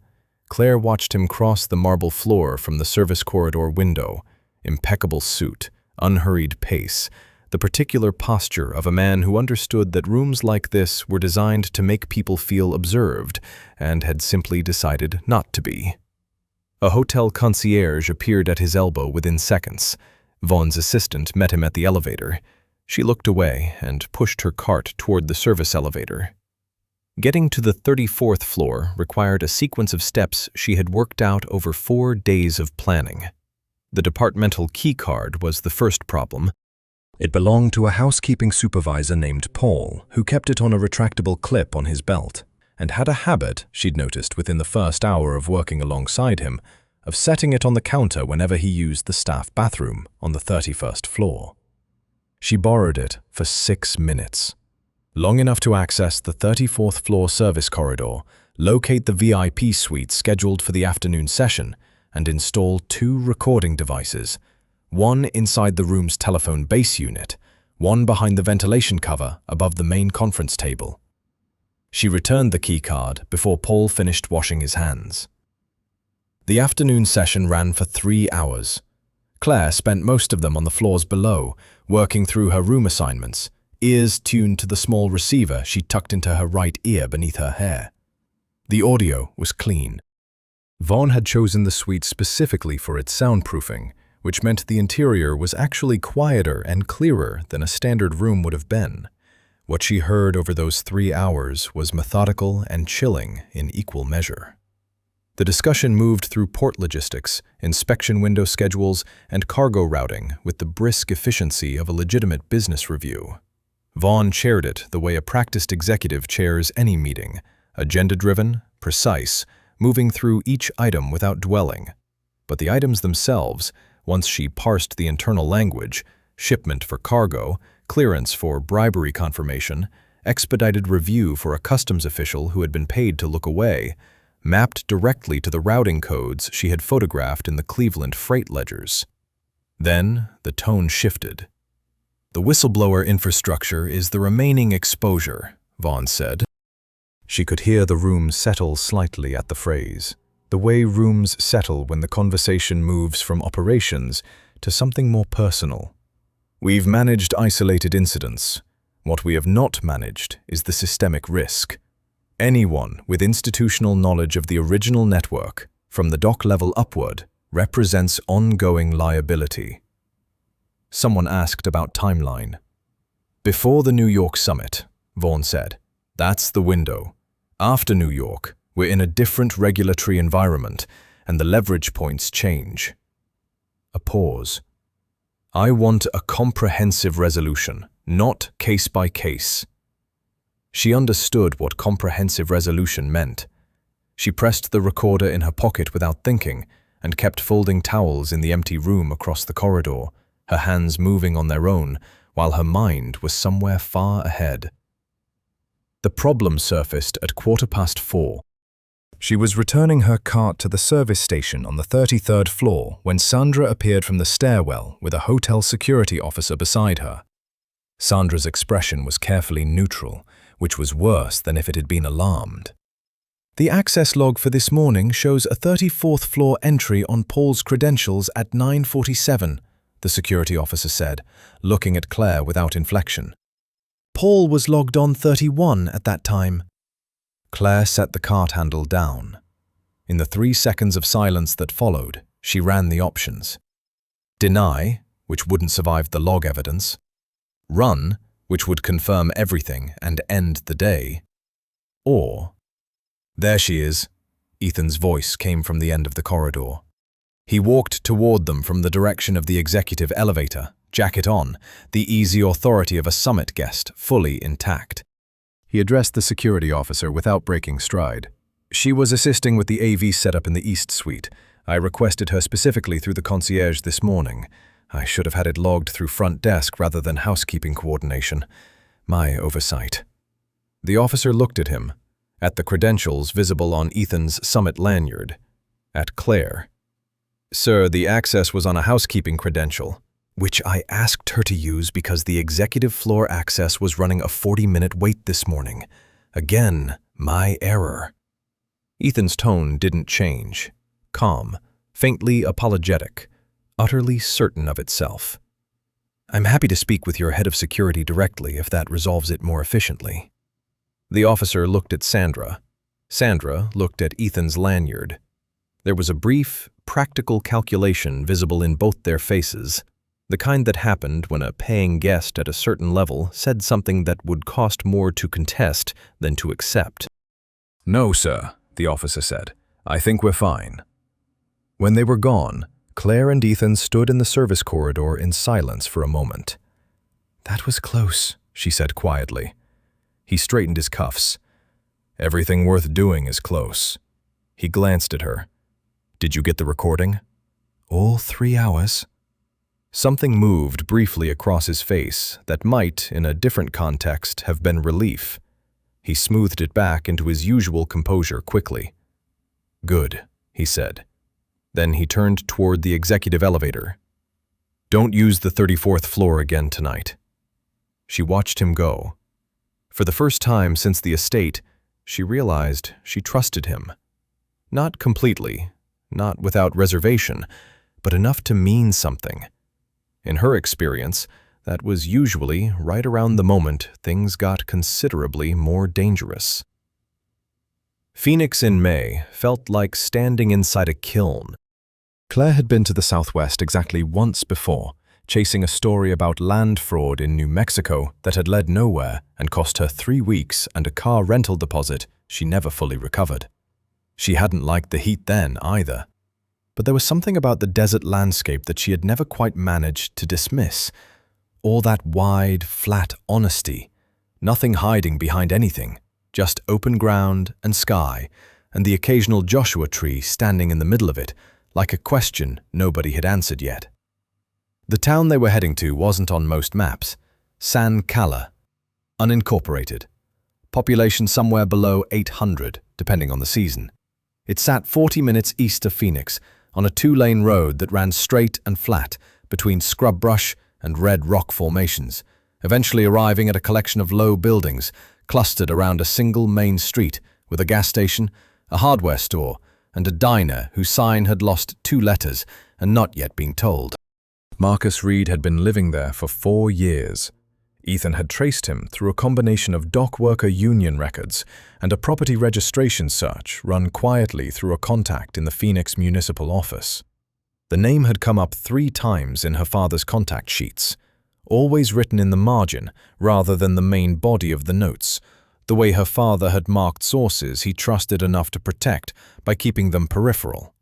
Claire watched him cross the marble floor from the service corridor window, impeccable suit, unhurried pace, the particular posture of a man who understood that rooms like this were designed to make people feel observed and had simply decided not to be. A hotel concierge appeared at his elbow within seconds. Vaughan's assistant met him at the elevator. She looked away and pushed her cart toward the service elevator. Getting to the 34th floor required a sequence of steps she had worked out over 4 days of planning. The departmental key card was the first problem. It belonged to a housekeeping supervisor named Paul, who kept it on a retractable clip on his belt, and had a habit, she'd noticed within the first hour of working alongside him, of setting it on the counter whenever he used the staff bathroom on the 31st floor. She borrowed it for 6 minutes. Long enough to access the 34th floor service corridor, locate the VIP suite scheduled for the afternoon session, and install 2 recording devices, one inside the room's telephone base unit, one behind the ventilation cover above the main conference table. She returned the key card before Paul finished washing his hands. The afternoon session ran for 3 hours. Claire spent most of them on the floors below, working through her room assignments, ears tuned to the small receiver she tucked into her right ear beneath her hair. The audio was clean. Vaughan had chosen the suite specifically for its soundproofing, which meant the interior was actually quieter and clearer than a standard room would have been. What she heard over those 3 hours was methodical and chilling in equal measure. The discussion moved through port logistics, inspection window schedules, and cargo routing with the brisk efficiency of a legitimate business review. Vaughan chaired it the way a practiced executive chairs any meeting, agenda-driven, precise, moving through each item without dwelling. But the items themselves, once she parsed the internal language, shipment for cargo, clearance for bribery confirmation, expedited review for a customs official who had been paid to look away, mapped directly to the routing codes she had photographed in the Cleveland freight ledgers. Then the tone shifted. "The whistleblower infrastructure is the remaining exposure," Vaughn said. She could hear the room settle slightly at the phrase, the way rooms settle when the conversation moves from operations to something more personal. "We've managed isolated incidents. What we have not managed is the systemic risk. Anyone with institutional knowledge of the original network, from the dock level upward, represents ongoing liability." Someone asked about timeline. "Before the New York summit," Vaughn said. "That's the window. After New York, we're in a different regulatory environment, and the leverage points change." A pause. "I want a comprehensive resolution, not case by case." She understood what comprehensive resolution meant. She pressed the recorder in her pocket without thinking and kept folding towels in the empty room across the corridor, her hands moving on their own while her mind was somewhere far ahead. The problem surfaced at 4:15. She was returning her cart to the service station on the 33rd floor when Sandra appeared from the stairwell with a hotel security officer beside her. Sandra's expression was carefully neutral, which was worse than if it had been alarmed. "The access log for this morning shows a 34th floor entry on Paul's credentials at 9:47, the security officer said, looking at Claire without inflection. "Paul was logged on 31 at that time." Claire set the cart handle down. In the 3 seconds of silence that followed, she ran the options. Deny, which wouldn't survive the log evidence. Run, which would confirm everything and end the day. Or, "There she is," Ethan's voice came from the end of the corridor. He walked toward them from the direction of the executive elevator, jacket on, the easy authority of a summit guest, fully intact. He addressed the security officer without breaking stride. "She was assisting with the AV setup in the East Suite. I requested her specifically through the concierge this morning. I should have had it logged through front desk rather than housekeeping coordination. My oversight." The officer looked at him, at the credentials visible on Ethan's summit lanyard, at Claire. "Sir, the access was on a housekeeping credential, which I asked her to use because the executive floor access was running a 40-minute wait this morning. Again, my error." Ethan's tone didn't change. Calm, faintly apologetic, utterly certain of itself. "I'm happy to speak with your head of security directly if that resolves it more efficiently." The officer looked at Sandra. Sandra looked at Ethan's lanyard. There was a brief, practical calculation visible in both their faces, the kind that happened when a paying guest at a certain level said something that would cost more to contest than to accept. "No, sir," the officer said. "I think we're fine." When they were gone, Claire and Ethan stood in the service corridor in silence for a moment. "That was close," she said quietly. He straightened his cuffs. "Everything worth doing is close." He glanced at her. "Did you get the recording?" "All 3 hours." Something moved briefly across his face that might, in a different context, have been relief. He smoothed it back into his usual composure quickly. "Good," he said. Then he turned toward the executive elevator. "Don't use the 34th floor again tonight." She watched him go. For the first time since the estate, she realized she trusted him. Not completely, not without reservation, but enough to mean something. In her experience, that was usually right around the moment things got considerably more dangerous. Phoenix in May felt like standing inside a kiln. Claire had been to the Southwest exactly once before, chasing a story about land fraud in New Mexico that had led nowhere and cost her 3 weeks and a car rental deposit she never fully recovered. She hadn't liked the heat then either. But there was something about the desert landscape that she had never quite managed to dismiss. All that wide, flat honesty, nothing hiding behind anything, just open ground and sky, and the occasional Joshua tree standing in the middle of it, like a question nobody had answered yet. The town they were heading to wasn't on most maps. San Cala, unincorporated. Population somewhere below 800, depending on the season. It sat 40 minutes east of Phoenix, on a two-lane road that ran straight and flat between scrub brush and red rock formations, eventually arriving at a collection of low buildings clustered around a single main street with a gas station, a hardware store, and a diner whose sign had lost 2 letters and not yet been told. Marcus Reed had been living there for 4 years. Ethan had traced him through a combination of dock worker union records and a property registration search run quietly through a contact in the Phoenix municipal office. The name had come up 3 times in her father's contact sheets, always written in the margin rather than the main body of the notes, the way her father had marked sources he trusted enough to protect by keeping them peripheral.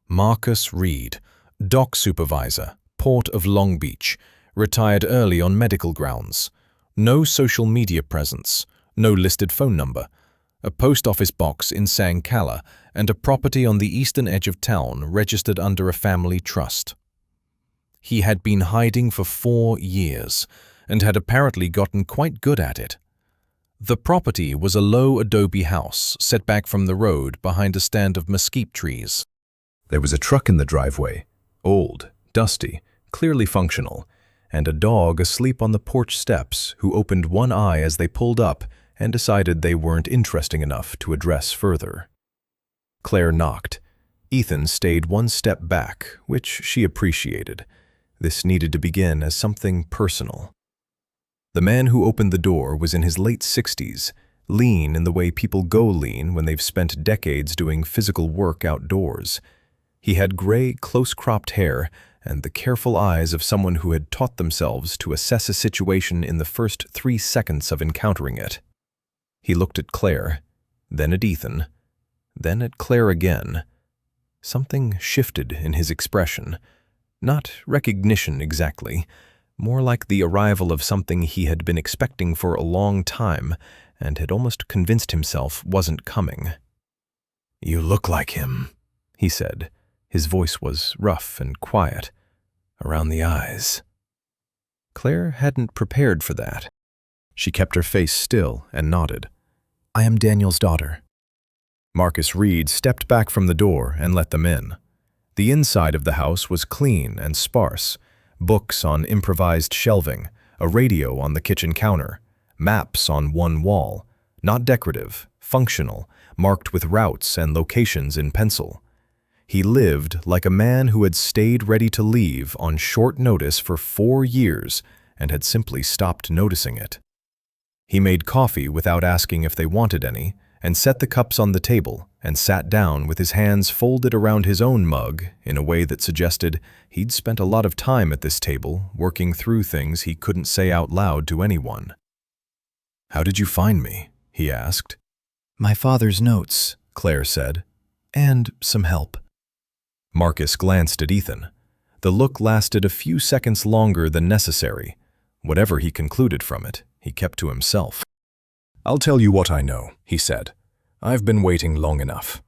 Marcus Reed, dock supervisor, Port of Long Beach, retired early on medical grounds. No social media presence, no listed phone number, a post office box in San Cala, and a property on the eastern edge of town registered under a family trust. He had been hiding for 4 years and had apparently gotten quite good at it. The property was a low adobe house set back from the road behind a stand of mesquite trees. There was a truck in the driveway, old, dusty, clearly functional, and a dog asleep on the porch steps who opened one eye as they pulled up and decided they weren't interesting enough to address further. Claire knocked. Ethan stayed 1 step back, which she appreciated. This needed to begin as something personal. The man who opened the door was in his late 60s, lean in the way people go lean when they've spent decades doing physical work outdoors. He had gray, close-cropped hair and the careful eyes of someone who had taught themselves to assess a situation in the first 3 seconds of encountering it. He looked at Claire, then at Ethan, then at Claire again. Something shifted in his expression. Not recognition exactly, more like the arrival of something he had been expecting for a long time and had almost convinced himself wasn't coming. "You look like him," he said. His voice was rough and quiet, around the eyes. Claire hadn't prepared for that. She kept her face still and nodded. "I am Daniel's daughter." Marcus Reed stepped back from the door and let them in. The inside of the house was clean and sparse, books on improvised shelving, a radio on the kitchen counter, maps on one wall, not decorative, functional, marked with routes and locations in pencil. He lived like a man who had stayed ready to leave on short notice for 4 years and had simply stopped noticing it. He made coffee without asking if they wanted any, and set the cups on the table and sat down with his hands folded around his own mug in a way that suggested he'd spent a lot of time at this table working through things he couldn't say out loud to anyone. "How did you find me?" he asked. "My father's notes," Claire said, "and some help." Marcus glanced at Ethan. The look lasted a few seconds longer than necessary. Whatever he concluded from it, he kept to himself. "I'll tell you what I know," he said. "I've been waiting long enough."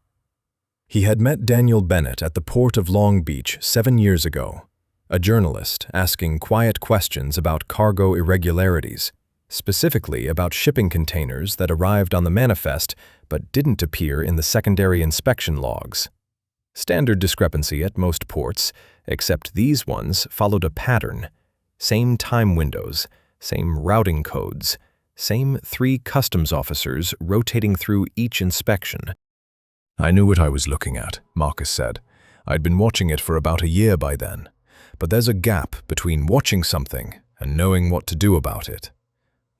He had met Daniel Bennett at the Port of Long Beach 7 years ago, a journalist asking quiet questions about cargo irregularities, specifically about shipping containers that arrived on the manifest but didn't appear in the secondary inspection logs. Standard discrepancy at most ports, except these ones followed a pattern. Same time windows, same routing codes, same 3 customs officers rotating through each inspection. "I knew what I was looking at," Marcus said. "I'd been watching it for about a year by then. But there's a gap between watching something and knowing what to do about it.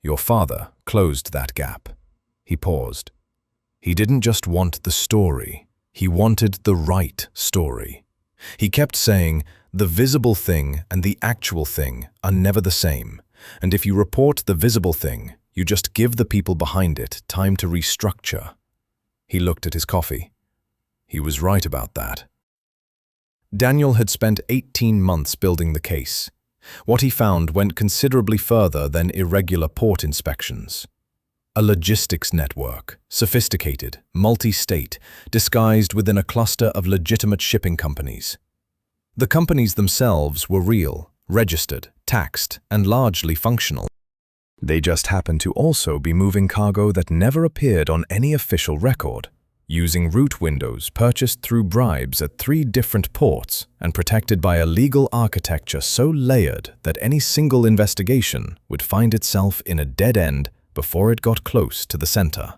Your father closed that gap." He paused. "He didn't just want the story. He wanted the right story. He kept saying, the visible thing and the actual thing are never the same, and if you report the visible thing, you just give the people behind it time to restructure." He looked at his coffee. He was right about that. Daniel had spent 18 months building the case. What he found went considerably further than irregular port inspections. A logistics network, sophisticated, multi-state, disguised within a cluster of legitimate shipping companies. The companies themselves were real, registered, taxed, and largely functional. They just happened to also be moving cargo that never appeared on any official record. using route windows purchased through bribes at 3 different ports and protected by a legal architecture so layered that any single investigation would find itself in a dead end before it got close to the center.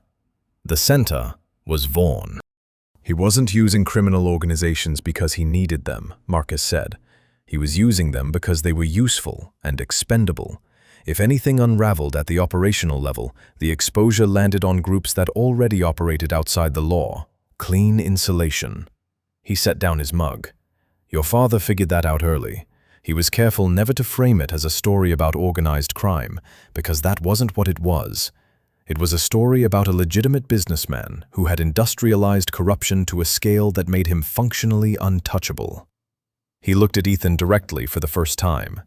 The center was Vaughn. He wasn't using criminal organizations because he needed them, Marcus said. He was using them because they were useful and expendable. If anything unraveled at the operational level, the exposure landed on groups that already operated outside the law. Clean insulation. He set down his mug. Your father figured that out early. He was careful never to frame it as a story about organized crime, because that wasn't what it was. It was a story about a legitimate businessman who had industrialized corruption to a scale that made him functionally untouchable. He looked at Ethan directly for the first time.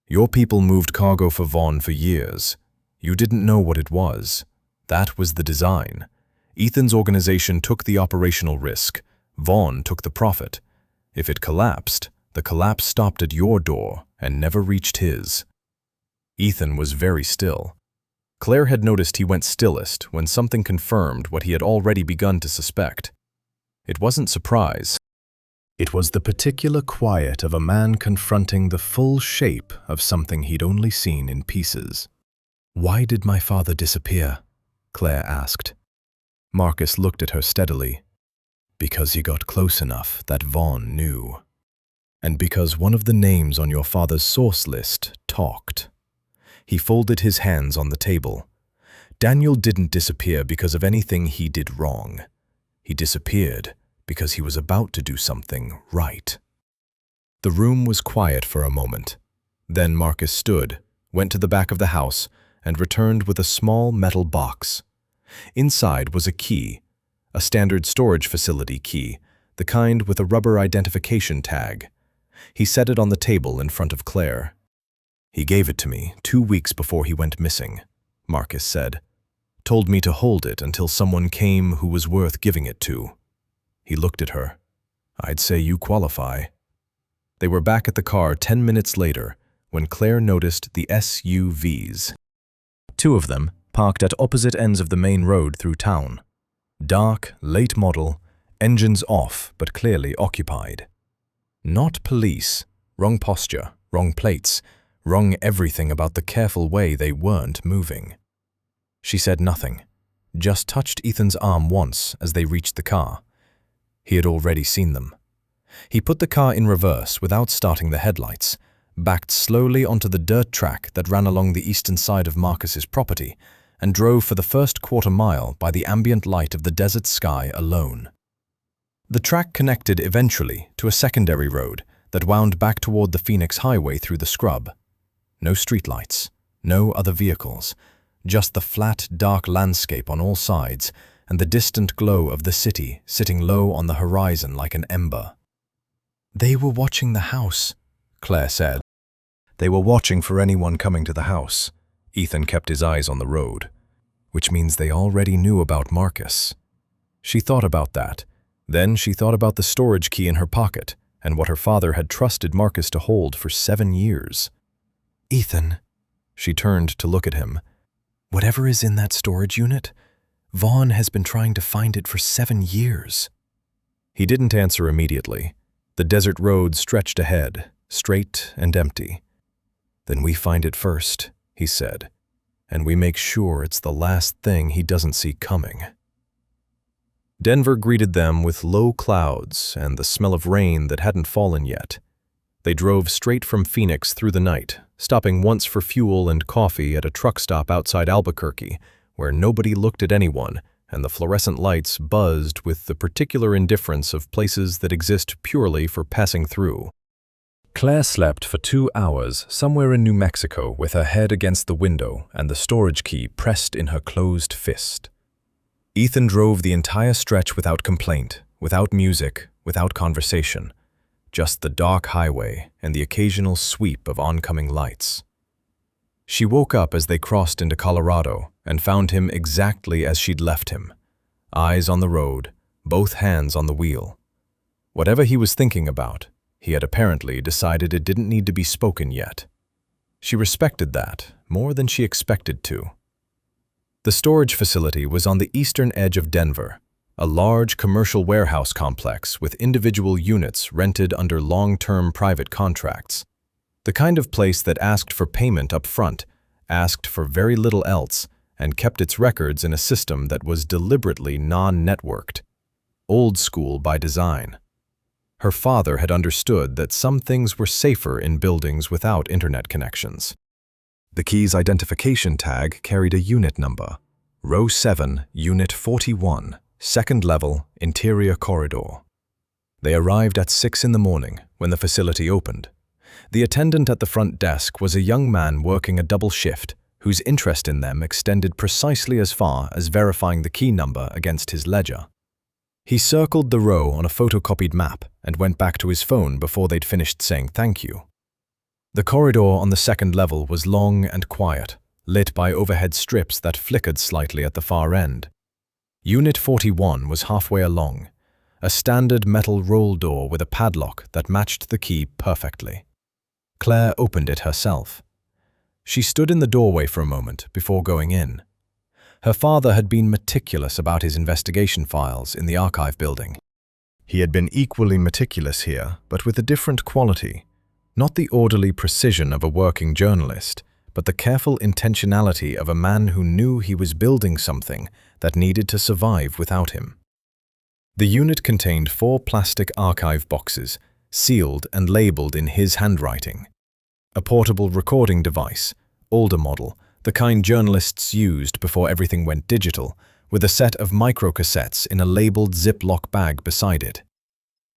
Your people moved cargo for Vaughn for years. You didn't know what it was. That was the design. Ethan's organization took the operational risk. Vaughn took the profit. If it collapsed, the collapse stopped at your door and never reached his. Ethan was very still. Claire had noticed he went stillest when something confirmed what he had already begun to suspect. It wasn't surprise. It was the particular quiet of a man confronting the full shape of something he'd only seen in pieces. "Why did my father disappear?" Claire asked. Marcus looked at her steadily. "Because he got close enough that Vaughn knew. And because one of the names on your father's source list talked." He folded his hands on the table. Daniel didn't disappear because of anything he did wrong. He disappeared because he was about to do something right. The room was quiet for a moment. Then Marcus stood, went to the back of the house, and returned with a small metal box. Inside was a key, a standard storage facility key, the kind with a rubber identification tag. He set it on the table in front of Claire. "He gave it to me 2 weeks before he went missing," Marcus said. "Told me to hold it until someone came who was worth giving it to." He looked at her. "I'd say you qualify." They were back at the car 10 minutes later when Claire noticed the SUVs. 2 of them parked at opposite ends of the main road through town. Dark, late model, engines off but clearly occupied. Not police. Wrong posture, wrong plates, wrong everything about the careful way they weren't moving. She said nothing, just touched Ethan's arm once as they reached the car. He had already seen them. He put the car in reverse without starting the headlights, backed slowly onto the dirt track that ran along the eastern side of Marcus's property, and drove for the first quarter mile by the ambient light of the desert sky alone. The track connected eventually to a secondary road that wound back toward the Phoenix Highway through the scrub. No streetlights, no other vehicles, just the flat, dark landscape on all sides and the distant glow of the city sitting low on the horizon like an ember. "They were watching the house," Claire said. "They were watching for anyone coming to the house." Ethan kept his eyes on the road. "Which means they already knew about Marcus." She thought about that. Then she thought about the storage key in her pocket and what her father had trusted Marcus to hold for 7 years. "Ethan," she turned to look at him, "whatever is in that storage unit, Vaughn has been trying to find it for 7 years. He didn't answer immediately. The desert road stretched ahead, straight and empty. "Then we find it first," he said, "and we make sure it's the last thing he doesn't see coming." Denver greeted them with low clouds and the smell of rain that hadn't fallen yet. They drove straight from Phoenix through the night, stopping once for fuel and coffee at a truck stop outside Albuquerque, where nobody looked at anyone and the fluorescent lights buzzed with the particular indifference of places that exist purely for passing through. Claire slept for 2 hours somewhere in New Mexico with her head against the window and the storage key pressed in her closed fist. Ethan drove the entire stretch without complaint, without music, without conversation. Just the dark highway and the occasional sweep of oncoming lights. She woke up as they crossed into Colorado and found him exactly as she'd left him. Eyes on the road, both hands on the wheel. Whatever he was thinking about, he had apparently decided it didn't need to be spoken yet. She respected that more than she expected to. The storage facility was on the eastern edge of Denver, a large commercial warehouse complex with individual units rented under long-term private contracts. The kind of place that asked for payment up front, asked for very little else, and kept its records in a system that was deliberately non-networked. Old school by design. Her father had understood that some things were safer in buildings without internet connections. The key's identification tag carried a unit number. Row 7, Unit 41, second level, interior corridor. They arrived at 6 in the morning when the facility opened. The attendant at the front desk was a young man working a double shift, whose interest in them extended precisely as far as verifying the key number against his ledger. He circled the row on a photocopied map and went back to his phone before they'd finished saying thank you. The corridor on the second level was long and quiet, lit by overhead strips that flickered slightly at the far end. Unit 41 was halfway along, a standard metal roll door with a padlock that matched the key perfectly. Claire opened it herself. She stood in the doorway for a moment before going in. Her father had been meticulous about his investigation files in the archive building. He had been equally meticulous here, but with a different quality. Not the orderly precision of a working journalist, but the careful intentionality of a man who knew he was building something that needed to survive without him. The unit contained 4 plastic archive boxes, sealed and labeled in his handwriting. A portable recording device, older model, the kind journalists used before everything went digital, with a set of microcassettes in a labeled Ziploc bag beside it.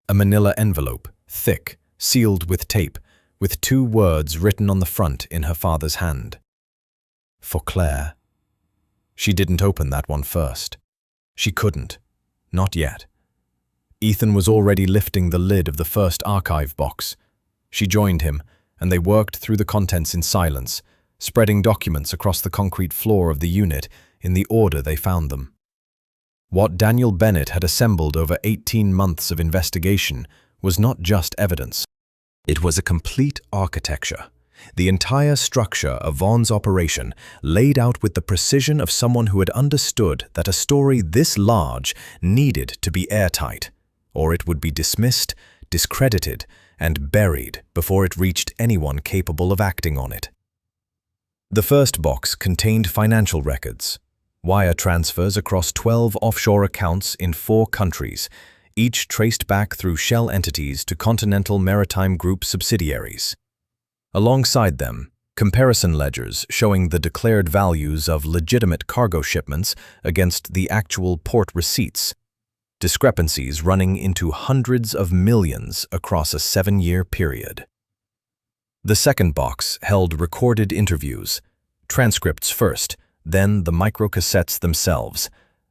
A manila envelope, thick, sealed with tape, with 2 words written on the front in her father's hand. For Claire. She didn't open that one first. She couldn't. Not yet. Ethan was already lifting the lid of the first archive box. She joined him, and they worked through the contents in silence, spreading documents across the concrete floor of the unit in the order they found them. What Daniel Bennett had assembled over 18 months of investigation was not just evidence. It was a complete architecture, the entire structure of Vaughn's operation laid out with the precision of someone who had understood that a story this large needed to be airtight, or it would be dismissed, discredited, and buried before it reached anyone capable of acting on it. The first box contained financial records, wire transfers across 12 offshore accounts in 4 countries, each traced back through shell entities to Continental Maritime Group subsidiaries. Alongside them, comparison ledgers showing the declared values of legitimate cargo shipments against the actual port receipts, discrepancies running into hundreds of millions across a 7-year period. The second box held recorded interviews, transcripts first, then the microcassettes themselves,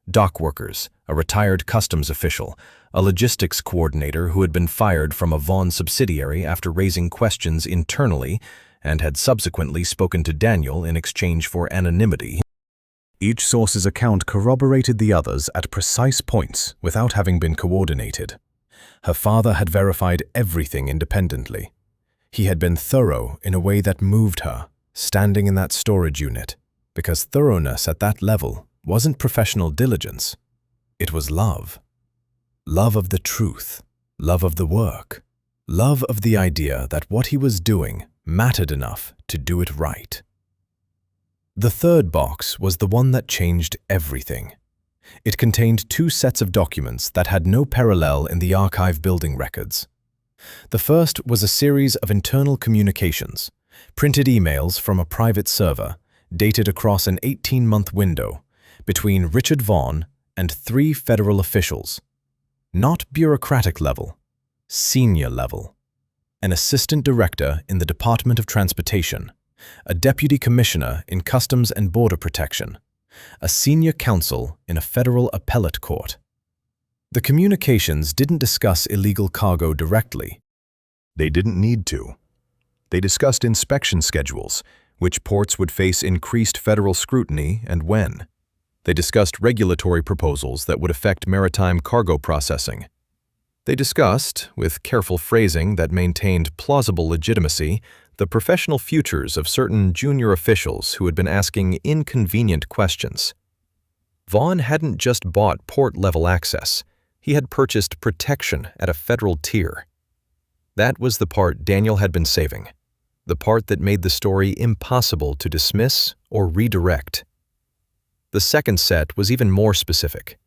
dock workers, a retired customs official, a logistics coordinator who had been fired from a Vaughn subsidiary after raising questions internally and had subsequently spoken to Daniel in exchange for anonymity. Each source's account corroborated the others at precise points without having been coordinated. Her father had verified everything independently. He had been thorough in a way that moved her, standing in that storage unit, because thoroughness at that level wasn't professional diligence. It was love. Love of the truth, love of the work, love of the idea that what he was doing mattered enough to do it right. The third box was the one that changed everything. It contained 2 sets of documents that had no parallel in the archive building records. The first was a series of internal communications, printed emails from a private server, dated across an 18-month window, between Richard Vaughn and 3 federal officials. Not bureaucratic level, senior level. An assistant director in the Department of Transportation, a deputy commissioner in Customs and Border Protection, a senior counsel in a federal appellate court. The communications didn't discuss illegal cargo directly. They didn't need to. They discussed inspection schedules, which ports would face increased federal scrutiny and when. They discussed regulatory proposals that would affect maritime cargo processing. They discussed, with careful phrasing that maintained plausible legitimacy, the professional futures of certain junior officials who had been asking inconvenient questions. Vaughn hadn't just bought port-level access. He had purchased protection at a federal tier. That was the part Daniel had been saving, the part that made the story impossible to dismiss or redirect. The second set was even more specific.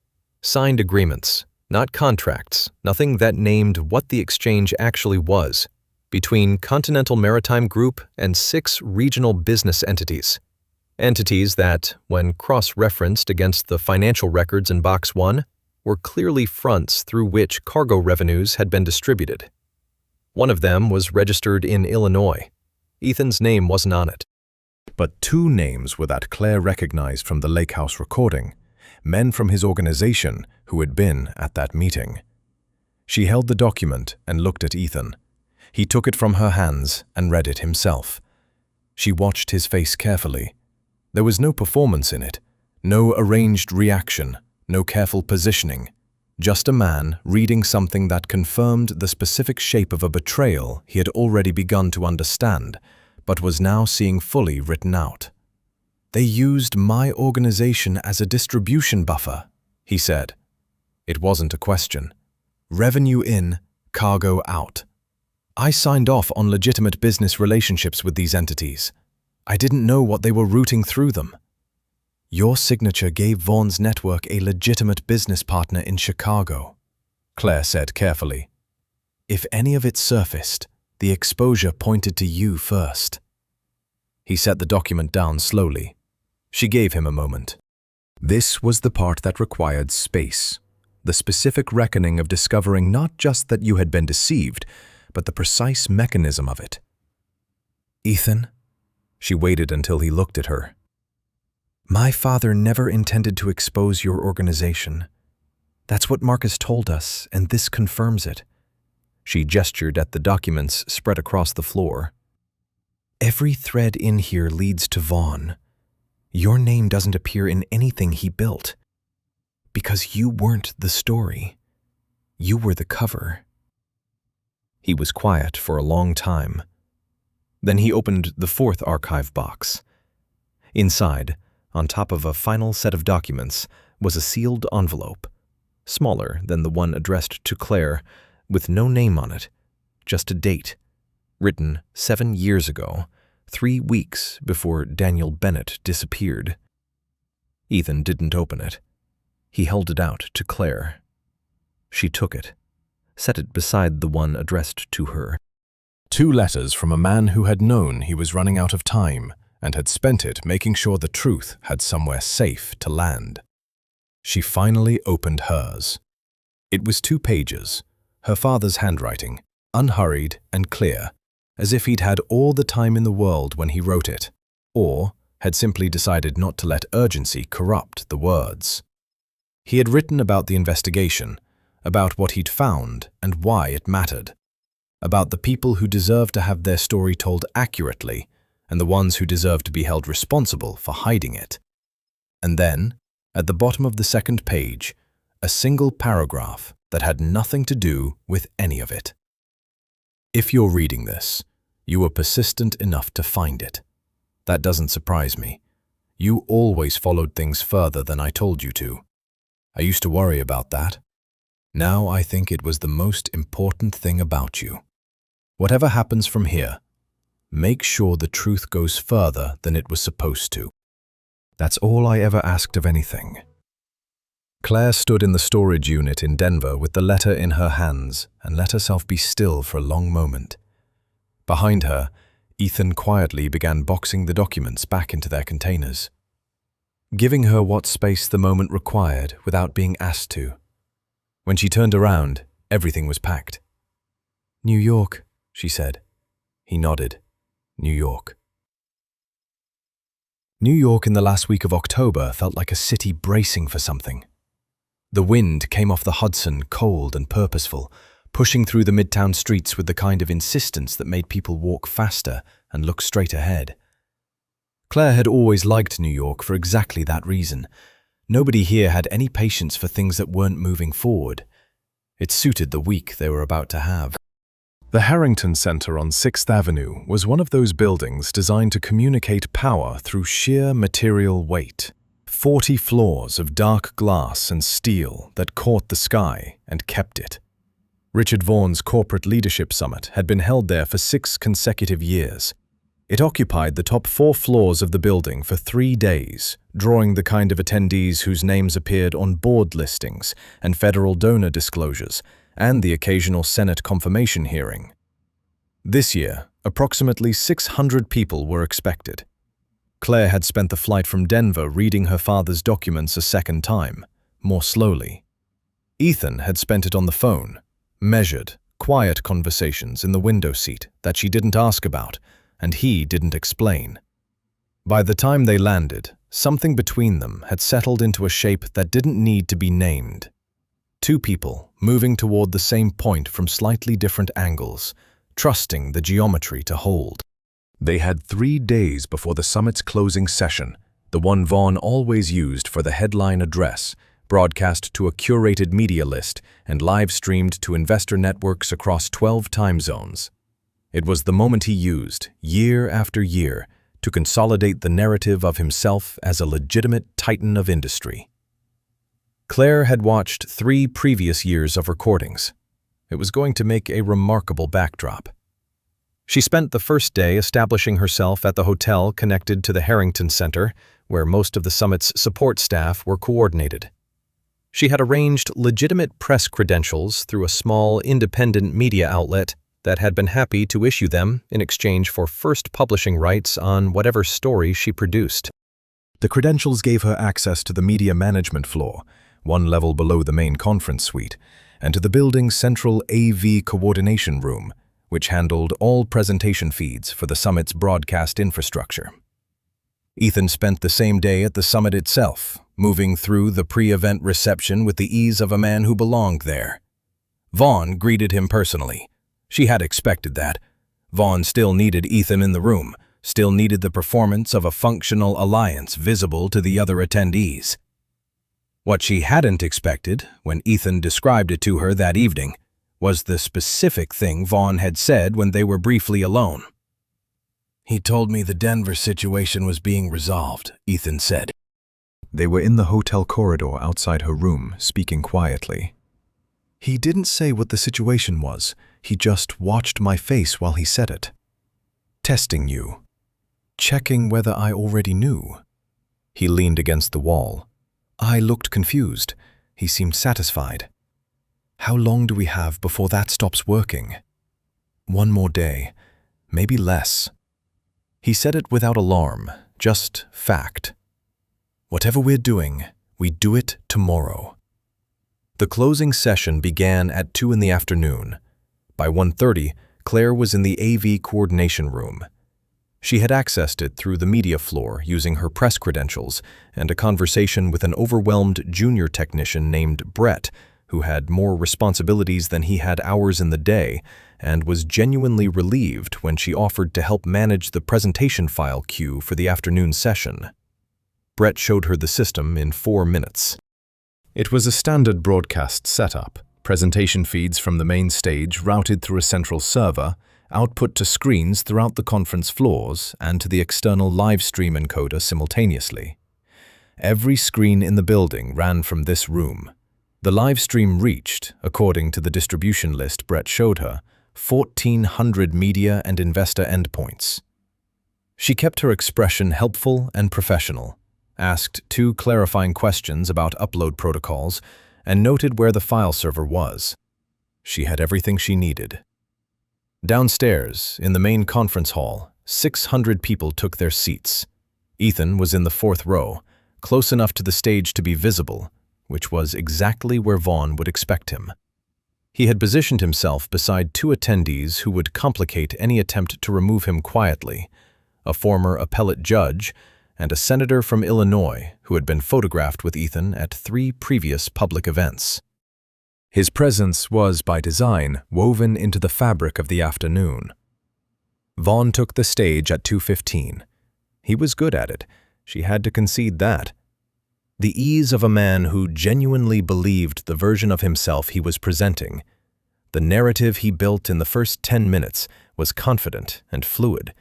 Signed agreements, not contracts, nothing that named what the exchange actually was, between Continental Maritime Group and 6 regional business entities. Entities that, when cross-referenced against the financial records in Box 1, were clearly fronts through which cargo revenues had been distributed. One of them was registered in Illinois. Ethan's name wasn't on it. But 2 names were that Claire recognized from the lake house recording, men from his organization who had been at that meeting. She held the document and looked at Ethan. He took it from her hands and read it himself. She watched his face carefully. There was no performance in it, no arranged reaction, no careful positioning. Just a man reading something that confirmed the specific shape of a betrayal he had already begun to understand, but was now seeing fully written out. "They used my organization as a distribution buffer," he said. It wasn't a question. Revenue in, cargo out. "I signed off on legitimate business relationships with these entities. I didn't know what they were routing through them. Your signature gave Vaughn's network a legitimate business partner in Chicago," Claire said carefully. "If any of it surfaced, the exposure pointed to you first." He set the document down slowly. She gave him a moment. This was the part that required space, the specific reckoning of discovering not just that you had been deceived, but the precise mechanism of it. "Ethan?" She waited until he looked at her. "My father never intended to expose your organization. That's what Marcus told us, and this confirms it." She gestured at the documents spread across the floor. "Every thread in here leads to Vaughn. Your name doesn't appear in anything he built. Because you weren't the story. You were the cover." He was quiet for a long time. Then he opened the 4th archive box. Inside, on top of a final set of documents, was a sealed envelope, smaller than the one addressed to Claire, with no name on it, just a date, written 7 years ago, 3 weeks before Daniel Bennett disappeared. Ethan didn't open it. He held it out to Claire. She took it, set it beside the one addressed to her. 2 letters from a man who had known he was running out of time and had spent it making sure the truth had somewhere safe to land. She finally opened hers. It was 2 pages, her father's handwriting, unhurried and clear, as if he'd had all the time in the world when he wrote it, or had simply decided not to let urgency corrupt the words. He had written about the investigation, about what he'd found and why it mattered, about the people who deserved to have their story told accurately and the ones who deserved to be held responsible for hiding it. And then, at the bottom of the 2nd page, a single paragraph that had nothing to do with any of it. "If you're reading this, you were persistent enough to find it. That doesn't surprise me. You always followed things further than I told you to. I used to worry about that. Now I think it was the most important thing about you. Whatever happens from here, make sure the truth goes further than it was supposed to. That's all I ever asked of anything." Claire stood in the storage unit in Denver with the letter in her hands and let herself be still for a long moment. Behind her, Ethan quietly began boxing the documents back into their containers, giving her what space the moment required without being asked to. When she turned around, everything was packed. "New York," she said. He nodded. New York. New York in the last week of October felt like a city bracing for something. The wind came off the Hudson cold and purposeful, pushing through the midtown streets with the kind of insistence that made people walk faster and look straight ahead. Claire had always liked New York for exactly that reason. Nobody here had any patience for things that weren't moving forward. It suited the week they were about to have. The Harrington Center on 6th Avenue was one of those buildings designed to communicate power through sheer material weight. 40 floors of dark glass and steel that caught the sky and kept it. Richard Vaughan's corporate leadership summit had been held there for 6 consecutive years. It occupied the top 4 floors of the building for 3 days, drawing the kind of attendees whose names appeared on board listings and federal donor disclosures, and the occasional Senate confirmation hearing. This year, approximately 600 people were expected. Claire had spent the flight from Denver reading her father's documents a second time, more slowly. Ethan had spent it on the phone, measured, quiet conversations in the window seat that she didn't ask about, and he didn't explain. By the time they landed, something between them had settled into a shape that didn't need to be named. 2 people moving toward the same point from slightly different angles, trusting the geometry to hold. They had 3 days before the summit's closing session, the one Vaughan always used for the headline address, broadcast to a curated media list and live-streamed to investor networks across 12 time zones. It was the moment he used, year after year, to consolidate the narrative of himself as a legitimate titan of industry. Claire had watched 3 previous years of recordings. It was going to make a remarkable backdrop. She spent the first day establishing herself at the hotel connected to the Harrington Center, where most of the summit's support staff were coordinated. She had arranged legitimate press credentials through a small independent media outlet that had been happy to issue them in exchange for first publishing rights on whatever story she produced. The credentials gave her access to the media management floor, 1 level below the main conference suite, and to the building's central AV coordination room, which handled all presentation feeds for the summit's broadcast infrastructure. Ethan spent the same day at the summit itself, moving through the pre-event reception with the ease of a man who belonged there. Vaughan greeted him personally. She had expected that. Vaughan still needed Ethan in the room, still needed the performance of a functional alliance visible to the other attendees. What she hadn't expected, when Ethan described it to her that evening, was the specific thing Vaughan had said when they were briefly alone. "He told me the Denver situation was being resolved," Ethan said. They were in the hotel corridor outside her room, speaking quietly. "He didn't say what the situation was. He just watched my face while he said it. Testing you. Checking whether I already knew." He leaned against the wall. I looked confused. He seemed satisfied. "How long do we have before that stops working?" "1 more day, maybe less." He said it without alarm, just fact. "Whatever we're doing, we do it tomorrow." The closing session began at 2 in the afternoon. By 1:30, Claire was in the AV coordination room. She had accessed it through the media floor using her press credentials and a conversation with an overwhelmed junior technician named Brett, who had more responsibilities than he had hours in the day and was genuinely relieved when she offered to help manage the presentation file queue for the afternoon session. Brett showed her the system in 4 minutes. It was a standard broadcast setup, presentation feeds from the main stage routed through a central server, output to screens throughout the conference floors and to the external live stream encoder simultaneously. Every screen in the building ran from this room. The live stream reached, according to the distribution list Brett showed her, 1,400 media and investor endpoints. She kept her expression helpful and professional, asked 2 clarifying questions about upload protocols, and noted where the file server was. She had everything she needed. Downstairs, in the main conference hall, 600 people took their seats. Ethan was in the 4th row, close enough to the stage to be visible, which was exactly where Vaughan would expect him. He had positioned himself beside 2 attendees who would complicate any attempt to remove him quietly, a former appellate judge and a senator from Illinois who had been photographed with Ethan at 3 previous public events. His presence was, by design, woven into the fabric of the afternoon. Vaughan took the stage at 2:15. He was good at it. She had to concede that. The ease of a man who genuinely believed the version of himself he was presenting. The narrative he built in the first 10 minutes was confident and fluid.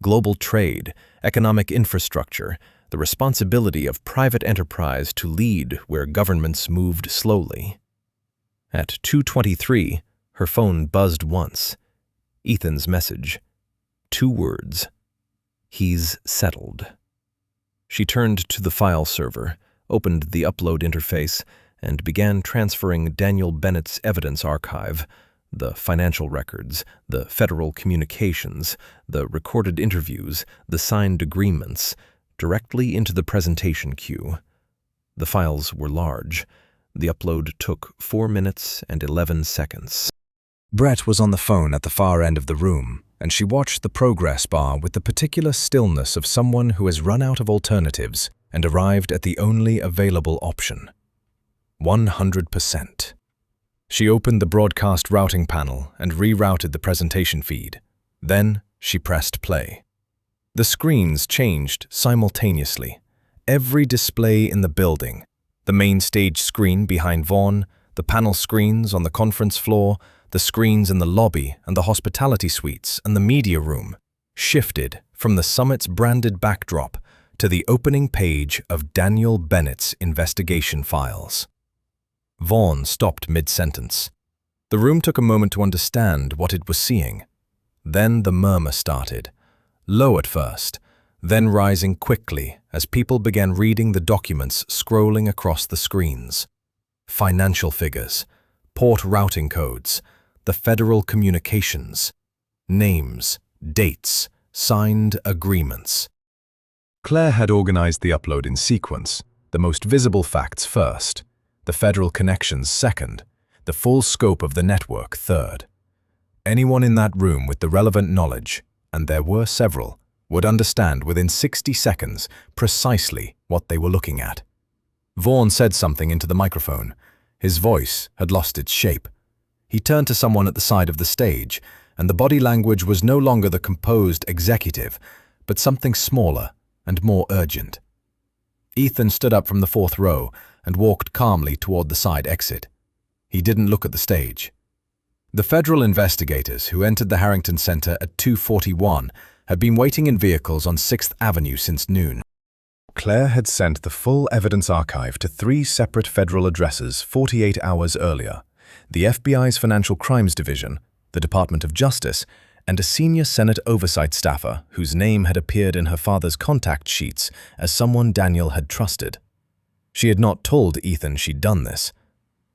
Global trade, economic infrastructure, the responsibility of private enterprise to lead where governments moved slowly. At 2:23, her phone buzzed once. Ethan's message. 2 words. He's settled. She turned to the file server, opened the upload interface, and began transferring Daniel Bennett's evidence archive, the financial records, the federal communications, the recorded interviews, the signed agreements, directly into the presentation queue. The files were large. The upload took 4 minutes and 11 seconds. Brett was on the phone at the far end of the room, and she watched the progress bar with the particular stillness of someone who has run out of alternatives and arrived at the only available option. 100%. She opened the broadcast routing panel and rerouted the presentation feed. Then she pressed play. The screens changed simultaneously. Every display in the building, the main stage screen behind Vaughn, the panel screens on the conference floor, the screens in the lobby and the hospitality suites and the media room, shifted from the summit's branded backdrop to the opening page of Daniel Bennett's investigation files. Vaughn stopped mid-sentence. The room took a moment to understand what it was seeing. Then the murmur started, low at first, then rising quickly as people began reading the documents scrolling across the screens. Financial figures, port routing codes, the federal communications, names, dates, signed agreements. Claire had organized the upload in sequence, the most visible facts first, the federal connections second, the full scope of the network third. Anyone in that room with the relevant knowledge, and there were several, would understand within 60 seconds precisely what they were looking at. Vaughn said something into the microphone. His voice had lost its shape. He turned to someone at the side of the stage, and the body language was no longer the composed executive, but something smaller and more urgent. Ethan stood up from the 4th row and walked calmly toward the side exit. He didn't look at the stage. The federal investigators who entered the Harrington Center at 2:41 had been waiting in vehicles on 6th Avenue since noon. Claire had sent the full evidence archive to 3 separate federal addresses 48 hours earlier: the FBI's Financial Crimes Division, the Department of Justice, and a senior Senate oversight staffer whose name had appeared in her father's contact sheets as someone Daniel had trusted. She had not told Ethan she'd done this.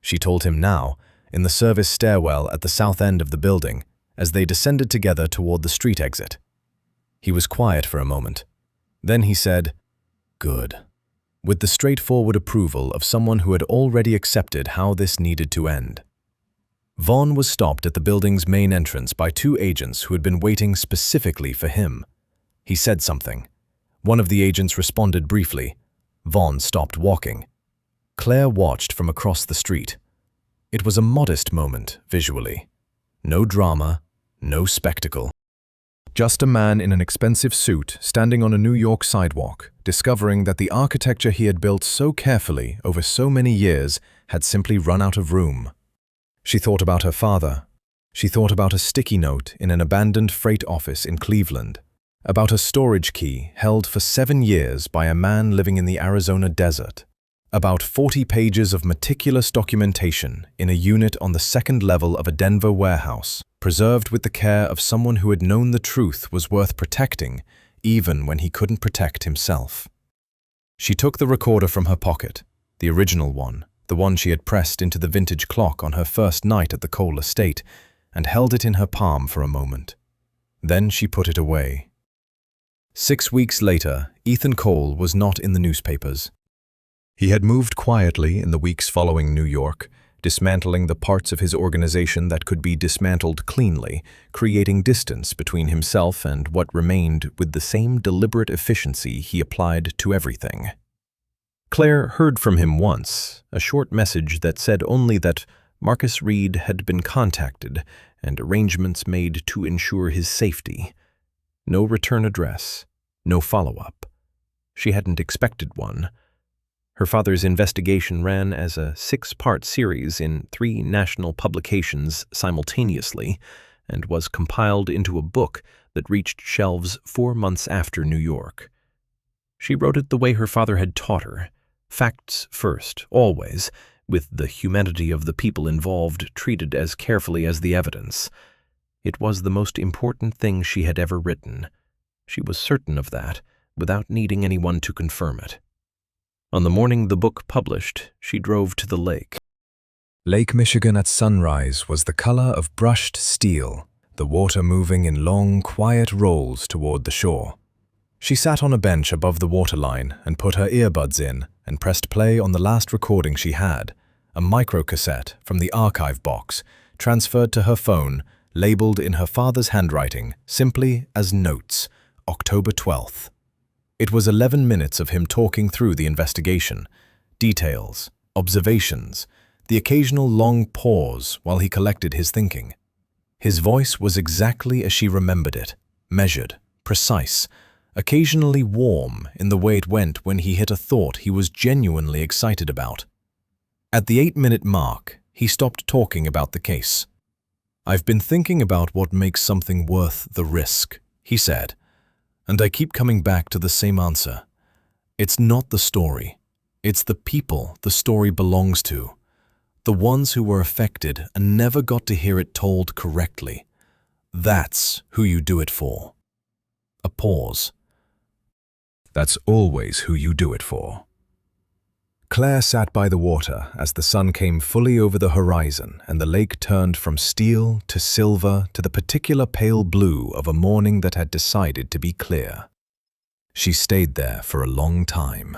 She told him now, in the service stairwell at the south end of the building, as they descended together toward the street exit. He was quiet for a moment. Then he said, "Good," with the straightforward approval of someone who had already accepted how this needed to end. Vaughn was stopped at the building's main entrance by 2 agents who had been waiting specifically for him. He said something. One of the agents responded briefly. Vaughn stopped walking. Claire watched from across the street. It was a modest moment, visually. No drama, no spectacle. Just a man in an expensive suit standing on a New York sidewalk, discovering that the architecture he had built so carefully over so many years had simply run out of room. She thought about her father. She thought about a sticky note in an abandoned freight office in Cleveland, about a storage key held for 7 years by a man living in the Arizona desert, about 40 pages of meticulous documentation in a unit on the 2nd level of a Denver warehouse, preserved with the care of someone who had known the truth was worth protecting, even when he couldn't protect himself. She took the recorder from her pocket, the original one, the one she had pressed into the vintage clock on her first night at the Cole estate, and held it in her palm for a moment. Then she put it away. 6 weeks later, Ethan Cole was not in the newspapers. He had moved quietly in the weeks following New York, dismantling the parts of his organization that could be dismantled cleanly, creating distance between himself and what remained with the same deliberate efficiency he applied to everything. Claire heard from him once, a short message that said only that Marcus Reed had been contacted and arrangements made to ensure his safety. No return address, no follow-up. She hadn't expected one. Her father's investigation ran as a 6-part series in 3 national publications simultaneously and was compiled into a book that reached shelves 4 months after New York. She wrote it the way her father had taught her. Facts first, always, with the humanity of the people involved treated as carefully as the evidence. It was the most important thing she had ever written. She was certain of that, without needing anyone to confirm it. On the morning the book published, she drove to the lake. Lake Michigan at sunrise was the color of brushed steel, the water moving in long, quiet rolls toward the shore. She sat on a bench above the waterline and put her earbuds in and pressed play on the last recording she had, a microcassette from the archive box, transferred to her phone, labeled in her father's handwriting, simply as Notes, October 12th. It was 11 minutes of him talking through the investigation, details, observations, the occasional long pause while he collected his thinking. His voice was exactly as she remembered it, measured, precise, occasionally warm in the way it went when he hit a thought he was genuinely excited about. At the 8-minute mark, he stopped talking about the case. "I've been thinking about what makes something worth the risk," he said, "and I keep coming back to the same answer. It's not the story. It's the people the story belongs to. The ones who were affected and never got to hear it told correctly. That's who you do it for." A pause. "That's always who you do it for." Claire sat by the water as the sun came fully over the horizon and the lake turned from steel to silver to the particular pale blue of a morning that had decided to be clear. She stayed there for a long time.